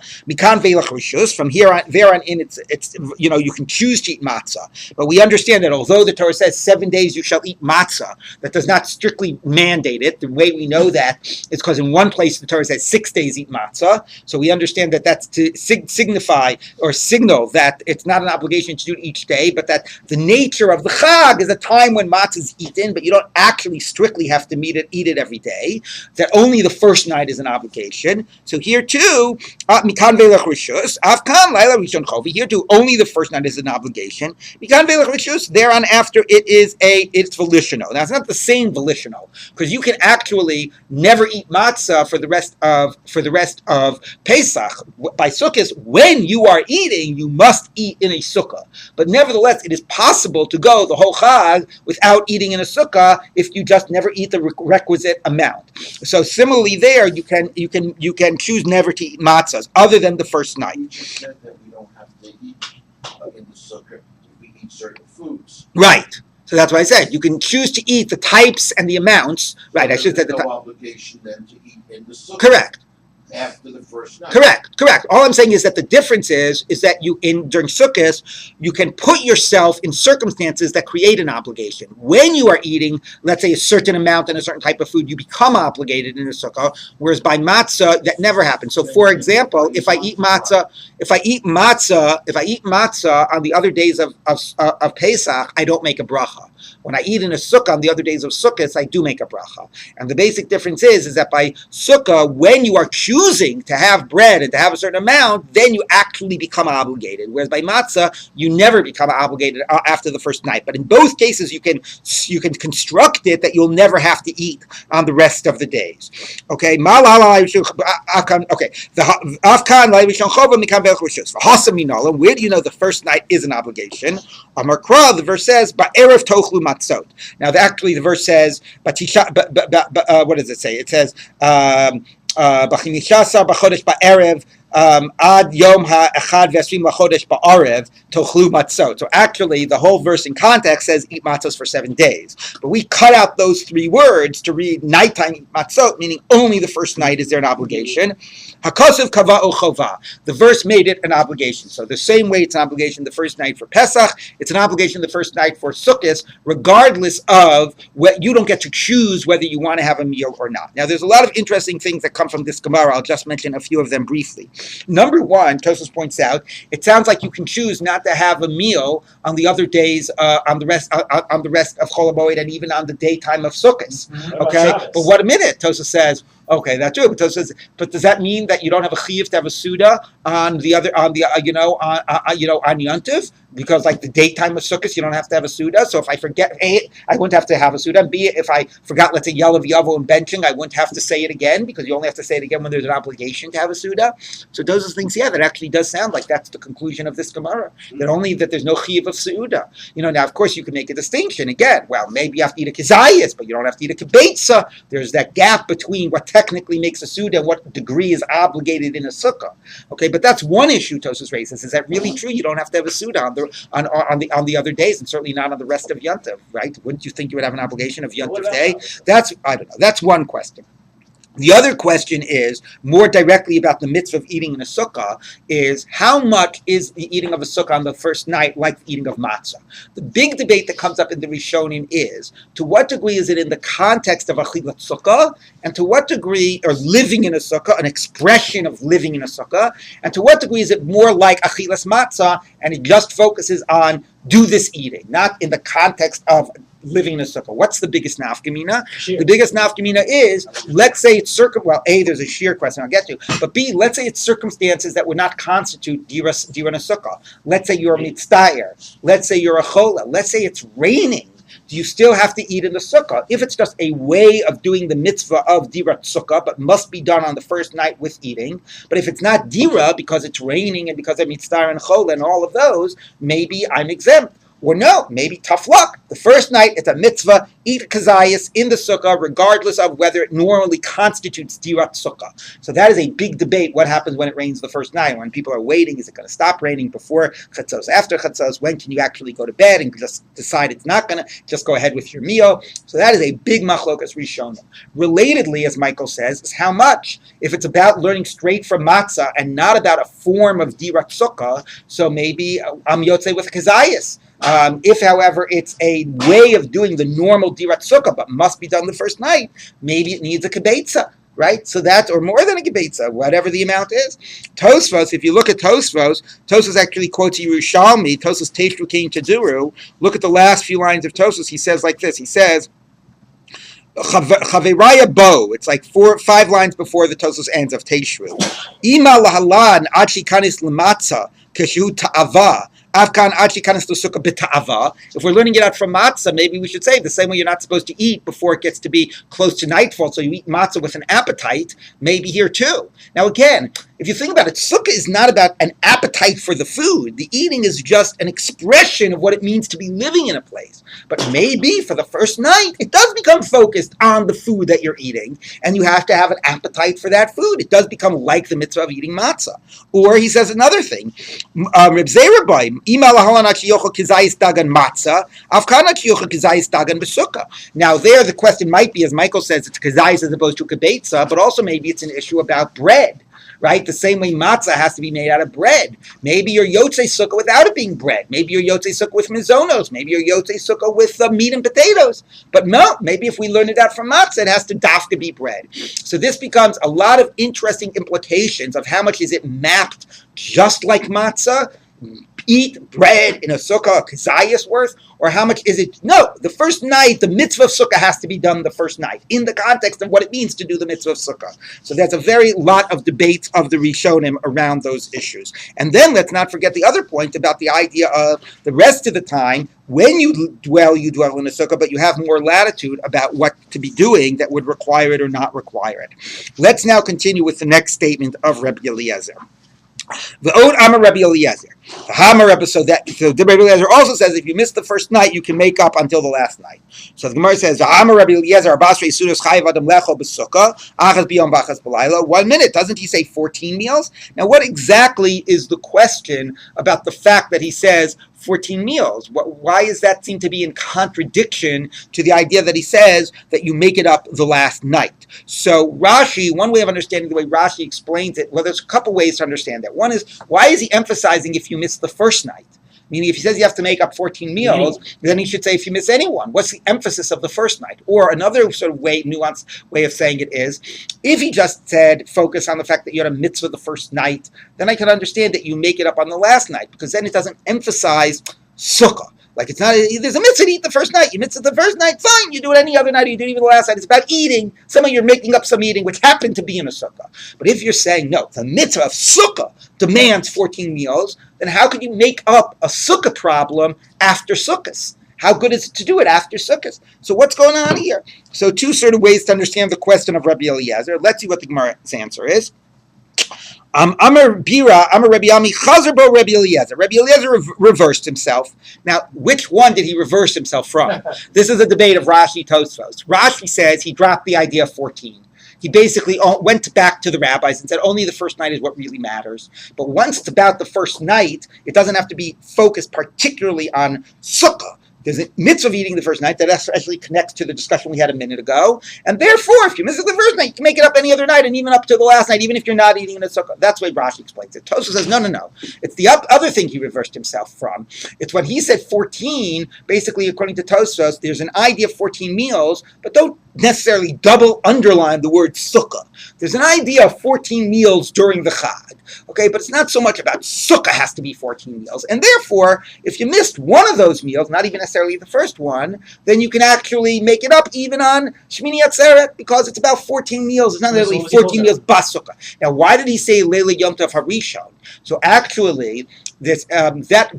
From there on in, it's you can choose to eat matzah, but we understand that although the Torah says 7 days you shall eat matzah, that does not strictly mandate it. The way we know that is because in one place the Torah says 6 days eat matzah, so we understand that that's to signify or signal that it's not an obligation to do it each day, but that the nature of the Chag is a time when matzah is eaten, but you don't actually strictly have to eat it every day, that only the first night is an obligation. So here too, here too, only the first night is an obligation. Thereon after it's volitional. Now it's not the same volitional, because you can actually never eat matzah for the rest of Pesach. By Sukkot, when you are eating, you must eat in a sukkah. But nevertheless, it is possible to go the whole Chag without eating in a sukkah if you just never eat the requisite amount. So similarly, there you can choose never to eat matzahs other than the first night. You just said that we don't have to eat in the sukkah if we eat certain foods. Right. So that's what I said. You can choose to eat the types and the amounts. Right. I should say no obligation then to eat in the sukkah. Correct. After the first night. Correct. All I'm saying is that the difference is that during Sukkot, you can put yourself in circumstances that create an obligation. When you are eating, let's say, a certain amount and a certain type of food, you become obligated in a Sukkah, whereas by matzah, that never happens. So for example, if I eat matzah on the other days of Pesach, I don't make a bracha. When I eat in a sukkah on the other days of Sukkot, I do make a bracha. And the basic difference is that by sukkah, when you are choosing to have bread and to have a certain amount, then you actually become obligated. Whereas by matzah, you never become obligated after the first night. But in both cases, you can construct it that you'll never have to eat on the rest of the days. Okay. Where do you know the first night is an obligation? The verse says, "Ba'erev tochlu matzot." Now, the verse says, what does it say? It says, "B'chimishasar b'chodesh ba'erev ad yom ha'echad v'esrim lachodesh ba'arev tochlu matzot." So actually, the whole verse in context says, "Eat matzos for 7 days." But we cut out those 3 words to read nighttime eat matzot, meaning only the first night is there an obligation. Hakosov kava o chova. The verse made it an obligation. So the same way it's an obligation the first night for Pesach, it's an obligation the first night for Sukkot, regardless of what you don't get to choose whether you want to have a meal or not. Now, there's a lot of interesting things that come from this Gemara. I'll just mention a few of them briefly. Number one, Tosfos points out, it sounds like you can choose not to have a meal on the other days, on the rest of Chol HaMoed, and even on the daytime of Sukkot. Okay, but what a minute, Tosfos says. Okay, that's true. But does that mean that you don't have a chiyuv to have a suda on on Yontiv? Because like the daytime of Sukkot, you don't have to have a suda. So if I forget A, I wouldn't have to have a suda. And B, if I forgot, let's say Yalav Yavo and benching, I wouldn't have to say it again because you only have to say it again when there's an obligation to have a suda. So those are things, that actually does sound like that's the conclusion of this Gemara. That there's no chiyuv of suda. Now of course you can make a distinction again. Well, maybe you have to eat a kizayis, but you don't have to eat a kibetza. There's that gap between what technically makes a suda and what degree is obligated in a sukkah. Okay, but that's one issue Tosfos raises. Is that really true? You don't have to have a suda on the other days, and certainly not on the rest of Yontiv, right? Wouldn't you think you would have an obligation of Yontiv day? I don't know. That's one question. The other question is, more directly about the mitzvah of eating in a sukkah, is how much is the eating of a sukkah on the first night like the eating of matzah? The big debate that comes up in the Rishonim is, to what degree is it in the context of achilat sukkah, and to what degree, or living in a sukkah, an expression of living in a sukkah, and to what degree is it more like achilas matzah, and it just focuses on do this eating, not in the context of living in a sukkah. What's the biggest nafkamina? The biggest nafkamina is, let's say it's A, there's a sheer question I'll get to, but B, let's say it's circumstances that would not constitute dira in a sukkah. Let's say you're a mitzdayer. Let's say you're a chola. Let's say it's raining. Do you still have to eat in the sukkah? If it's just a way of doing the mitzvah of dira sukkah, but must be done on the first night with eating, but if it's not dira because it's raining and because of mitzdayer and chola and all of those, maybe I'm exempt. Or no, maybe tough luck. The first night, it's a mitzvah, eat kazayas in the sukkah, regardless of whether it normally constitutes dirat sukkah. So that is a big debate. What happens when it rains the first night? When people are waiting, is it going to stop raining before chatzos, after chatzos? When can you actually go to bed and just decide it's not going to? Just go ahead with your meal. So that is a big machlokas rishonim. Relatedly, as Michael says, is how much. If it's about learning straight from matzah and not about a form of dirat sukkah, so maybe I'm yotzei with kazayas. If, however, it's a way of doing the normal dirat sukkah, but must be done the first night, maybe it needs a kibetza, right? So that, or more than a kibetza, whatever the amount is. Tosfos, if you look at Tosfos actually quotes Yerushalmi, Tosfos Teishru King Taduru. Look at the last few lines of Tosfos. He says like this. He says, Chaveraya Bo. It's like 5 lines before the Tosfos ends of Teishru. Ima lahalan achi kanis lematza keshu ta'ava. If we're learning it out from matzah, maybe we should say the same way you're not supposed to eat before it gets to be close to nightfall, so you eat matzah with an appetite, maybe here too. Now again, if you think about it, sukkah is not about an appetite for the food. The eating is just an expression of what it means to be living in a place. But maybe for the first night, it does become focused on the food that you're eating, and you have to have an appetite for that food. It does become like the mitzvah of eating matzah. Or he says another thing, Rabbi, now there the question might be, as Michael says, it's kazayis as opposed to kibetza, but also maybe it's an issue about bread, right? The same way matzah has to be made out of bread. Maybe you're yotzei sukkah without it being bread. Maybe you're yotzei sukkah with mizonos. Maybe you're yotzei sukkah with meat and potatoes. But no, maybe if we learn it out from matzah, it has to dafka be bread. So this becomes a lot of interesting implications of how much is it mapped just like matzah, eat bread in a sukkah, kazayas worth, or how much is it? No, the first night, the mitzvah of sukkah has to be done the first night, in the context of what it means to do the mitzvah of sukkah. So there's a very lot of debates of the Rishonim around those issues. And then let's not forget the other point about the idea of the rest of the time, when you dwell in a sukkah, but you have more latitude about what to be doing that would require it or not require it. Let's now continue with the next statement of Rabbi Eliezer. The Od Amar Rabbi Eliezer. So Rabbi Eliezer also says if you miss the first night, you can make up until the last night. So the Gemara says, Amar Rabbi Eliezer, 1 minute. Doesn't he say 14 meals? Now, what exactly is the question about the fact that he says 14 meals? Why does that seem to be in contradiction to the idea that he says that you make it up the last night? So Rashi, one way of understanding the way Rashi explains it, well, there's a couple ways to understand that. One is, why is he emphasizing if you miss the first night? Meaning, if he says you have to make up 14 meals, then he should say if you miss any one. What's the emphasis of the first night? Or another sort of nuanced way of saying it is, if he just said focus on the fact that you had a mitzvah the first night, then I can understand that you make it up on the last night, because then it doesn't emphasize sukkah. Like it's not, there's a mitzvah to eat the first night. You mitzvah the first night, fine. You do it any other night, or you do it even the last night. It's about eating. Somehow you're making up some eating, which happened to be in a sukkah. But if you're saying, no, the mitzvah of sukkah demands 14 meals, then how could you make up a sukkah problem after sukkahs? How good is it to do it after sukkahs? So what's going on here? So 2 sort of ways to understand the question of Rabbi Eliezer. Let's see what the Gemara's answer is. Amar Bira, Amar Rabbi Ami, Chazer Bo Rabbi Eliezer. Rabbi Eliezer reversed himself. Now, which one did he reverse himself from? This is a debate of Rashi Tosfos. Rashi says he dropped the idea of 14. He basically went back to the rabbis and said only the first night is what really matters. But once it's about the first night, it doesn't have to be focused particularly on sukkah. There's a mitzvah of eating the first night that actually connects to the discussion we had a minute ago. And therefore, if you miss it the first night, you can make it up any other night and even up to the last night, even if you're not eating in a sukkah. That's the way Rashi explains it. Tosfos says, no. It's the other thing he reversed himself from. It's when he said 14, basically, according to Tosfos, there's an idea of 14 meals, but don't necessarily double underline the word sukkah. There's an idea of 14 meals during the Chag. Okay, but it's not so much about sukkah has to be 14 meals. And therefore, if you missed one of those meals, not even necessarily the first one, then you can actually make it up even on Shmini Atzeret because it's about 14 meals. It's not necessarily 14 meals bas sukkah. Now, why did he say Leila Yom Tov HaRishon? So actually, this that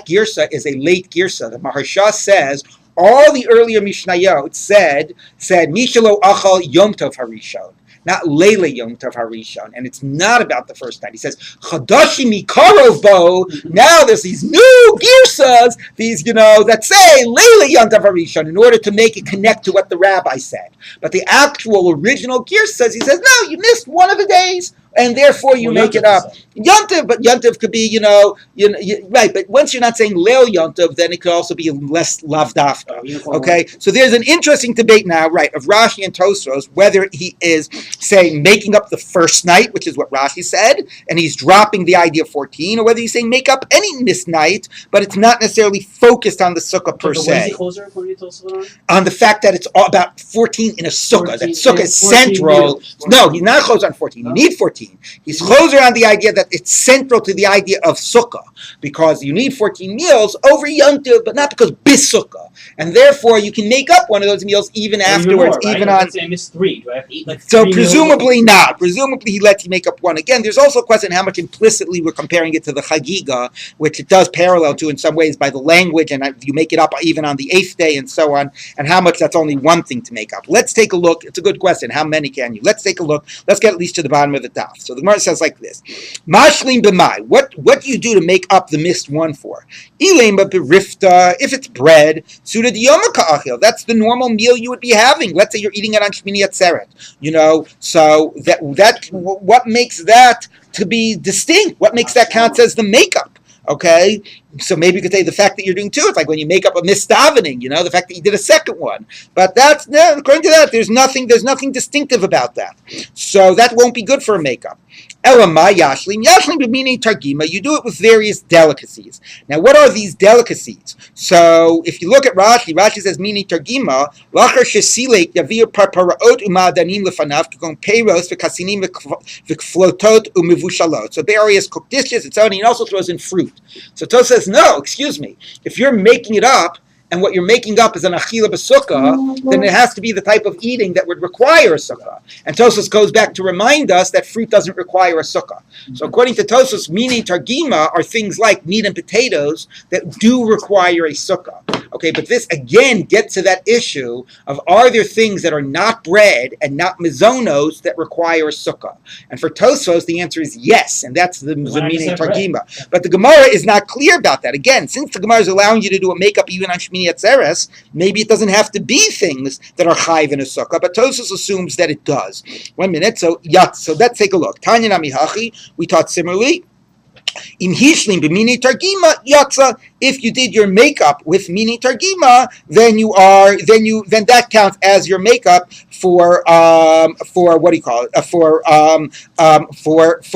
girsa is a late girsa. The Maharsha says all the earlier Mishnayot said Mishalo Achal Yom Tov HaRishon, not Leila Yom Tov HaRishon, and it's not about the first night. He says Chadashi Mikarov Bo. Now there's these new girsas, these that say Leila Yom Tov HaRishon in order to make it connect to what the rabbi said. But the actual original girsas, he says, no, you missed one of the days. And therefore, you make it up. Yontiv, but Yontiv could be, right. But once you're not saying Leil Yontiv, then it could also be less lavdafka. Okay, so there's an interesting debate now, right, of Rashi and Tosfos, whether he is saying making up the first night, which is what Rashi said, and he's dropping the idea of 14, or whether he's saying make up any missed night, but it's not necessarily focused on the sukkah per se. On the fact that it's all about 14 in a sukkah, that sukkah is central. No, he's not close on 14. You need 14. He's closer on the idea that it's central to the idea of sukkah, because you need 14 meals over Yom Tov, but not because bis sukkah, and therefore you can make up one of those meals even afterwards, more, right? even Let's say I missed 3. Do I have to eat so 3 presumably meals? Not. Presumably he lets you make up one again. There's also a question how much implicitly we're comparing it to the chagiga, which it does parallel to in some ways by the language, and you make it up even on the 8th day and so on, and how much that's only one thing to make up. Let's take a look. It's a good question. How many can you? Let's take a look. Let's get at least to the bottom of the daf. So the Gemara says like this: Mashlim b'mai. What do you do to make up the missed one for? Ilema b'rifta. If it's bread, suda diyoma ka'achil. That's the normal meal you would be having. Let's say you're eating it on Shmini Atzeret. So that what makes that to be distinct? What makes that count as the makeup? Okay, so maybe you could say the fact that you're doing 2, it's like when you make up a misdavening, the fact that you did a second one. But that's, according to that, there's nothing distinctive about that. So that won't be good for a makeup. Elamai yashlim. Yashlim b'minei targima. You do it with various delicacies. Now, what are these delicacies? So, if you look at Rashi says minei targima. Lachar shesilek yavir parparaot umadanim lefanav k'gon peiros v'kasinim v'kflotot umivushalot. So, various cooked dishes. It's only, and also throws in fruit. So, Tos says, no, excuse me. If you're making it up, and what you're making up is an achila b'sukkah, then it has to be the type of eating that would require a sukkah. And Tosfos goes back to remind us that fruit doesn't require a sukkah. So according to Tosfos, minei targima are things like meat and potatoes that do require a sukkah. Okay, but this again gets to that issue of are there things that are not bread and not mizonos that require a sukkah? And for Tosfos, the answer is yes, and that's the minei targima. But the Gemara is not clear about that. Again, since the Gemara is allowing you to do a makeup even on Shmini Atzeres, maybe it doesn't have to be things that are chayv in a sukkah, but Tosfos assumes that it does. 1 minute, so let's take a look. Tanya Nami Hachi, we taught similarly. In Hishlim b'minei targima yatsa. If you did your makeup with minei targima, then that counts as your makeup for what do you call it? For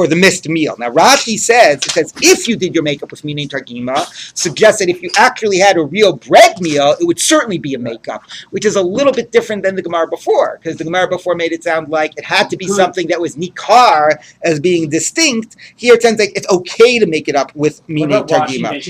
the missed meal. Now Rashi says if you did your makeup with minei targima, suggests that if you actually had a real bread meal, it would certainly be a makeup, which is a little bit different than the Gemara before, because the Gemara before made it sound like it had to be something that was nikar as being distinct. Here it sounds like it's okay to make it up with minei targima.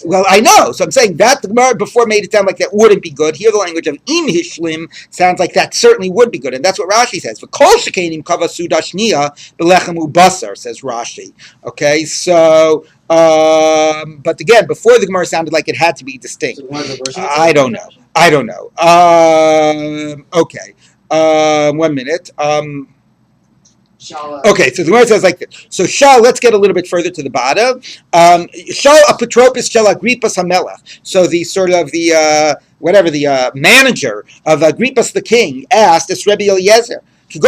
Well, I know. So I'm saying that the Gemara before made it sound like that wouldn't be good. Here the language of im hishlim sounds like that certainly would be good. And that's what Rashi says. V'kol shekenim kava sudashnia belechem ubasar, says Rashi. Okay, so, but again, before the Gemara sounded like it had to be distinct. I don't know. Okay. 1 minute. Okay, so the Gemara says like this. So Shal, let's get a little bit further to the bottom. Shal apotropis shel Agrippas hamelech. So the sort of the manager of Agrippas the king asked this Rabbi Eliezer, I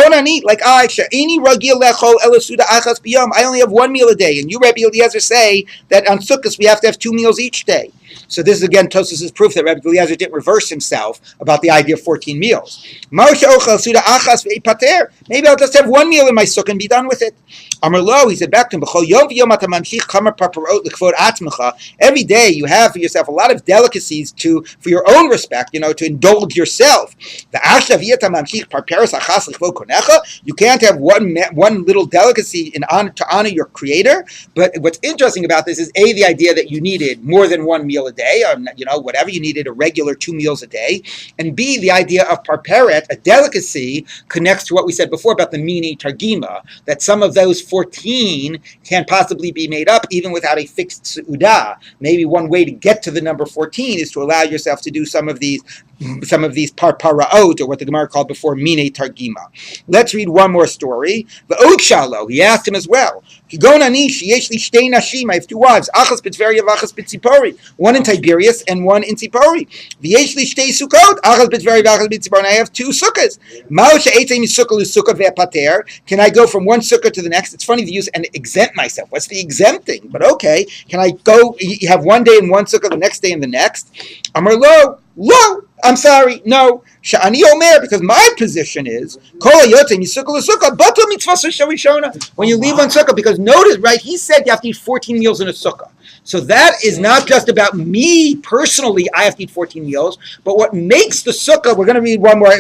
only have 1 meal a day, and you, Rabbi Eliezer, say that on Sukkot we have to have 2 meals each day. So this is again Tosfos' proof that Rabbi Eliezer didn't reverse himself about the idea of 14 meals. Maybe I'll just have one meal in my sukkah and be done with it. Amar lo, he said back to him, every day you have for yourself a lot of delicacies for your own respect, to indulge yourself. You can't have one little delicacy to honor your creator. But what's interesting about this is the idea that you needed more than one meal a day, or whatever, you needed a regular 2 meals a day, and B, the idea of parperet, a delicacy, connects to what we said before about the mini targima, that some of those 14 can't possibly be made up even without a fixed seudah. Maybe one way to get to the number 14 is to allow yourself to do some of these parparaot, or what the Gemara called before mini targima. Let's read one more story. The Od Shalo, he asked him as well. I have 2 wives, achas b'Tveria v'achas b'Tzipori, one in Tiberias and one in Tzipori. V'yesh li shtei sukkot, achas b'Tveria v'achas b'Tzipori, and I have 2 sukkahs. Can I go from one sukkah to the next? It's funny to use and exempt myself. What's the exempting? But okay, can I go? You have one day in one sukkah, the next day in the next. Amar lo, I'm sorry, no. Sha'ani omer, because my position is when you leave one sukkah, because notice, right, he said you have to eat 14 meals in a sukkah. So that is not just about me personally, I have to eat 14 meals, but what makes the sukkah, we're going to read one more,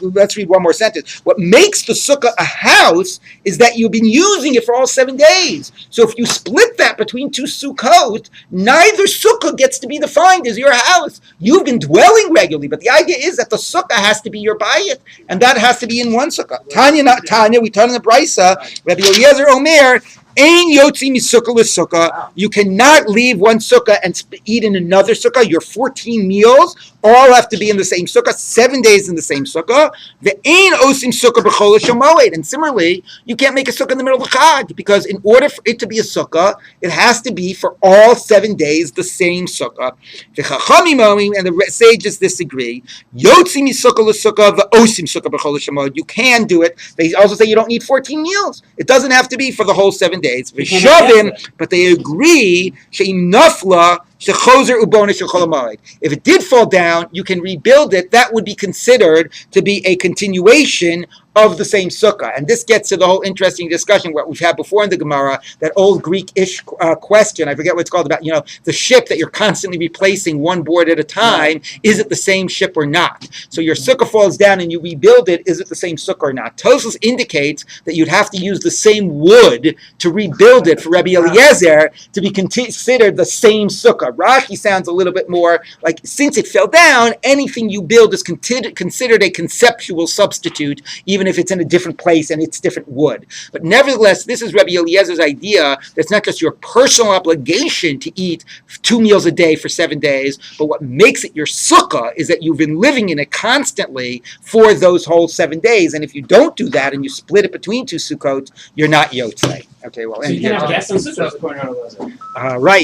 let's read one more sentence. What makes the sukkah a house is that you've been using it for all 7 days. So if you split that between 2 sukkot, neither sukkah gets to be defined as your house. You've been dwelling regularly, but the idea is that the sukkah has to be your bayit, and that has to be in one sukkah. Tanya, we turn in the Brisa, Rabbi Eliezer Omer, Ein yotzi misukah l'sukkah. You cannot leave one sukkah and eat in another sukkah. Your 14 meals all have to be in the same sukkah, 7 days in the same sukkah. Ve'ein osim sukkah b'chol shamoed. And similarly, you can't make a sukkah in the middle of the Chag, because in order for it to be a sukkah, it has to be for all 7 days the same sukkah. V'chachamim omim, and the sages disagree. Yotzi misukah l'sukkah ve'osim sukkah b'chol shamoed. You can do it. They also say you don't need 14 meals. It doesn't have to be for the whole 7 days. V'shavim, but they agree she'im nafla. If it did fall down, you can rebuild it. That would be considered to be a continuation of the same sukkah. And this gets to the whole interesting discussion what we've had before in the Gemara, that old Greek-ish question, I forget what it's called, about, the ship that you're constantly replacing one board at a time, is it the same ship or not? So your sukkah falls down and you rebuild it, is it the same sukkah or not? Tosfos indicates that you'd have to use the same wood to rebuild it for Rabbi Eliezer to be considered the same sukkah. Rashi sounds a little bit more like, since it fell down, anything you build is considered a conceptual substitute, even if it's in a different place and it's different wood. But nevertheless, this is Rabbi Eliezer's idea. That's not just your personal obligation to eat 2 meals a day for 7 days, but what makes it your sukkah is that you've been living in it constantly for those whole 7 days. And if you don't do that and you split it between 2 sukkot, you're not yotzei. Okay, well, So you can have guests on sukkah. Right.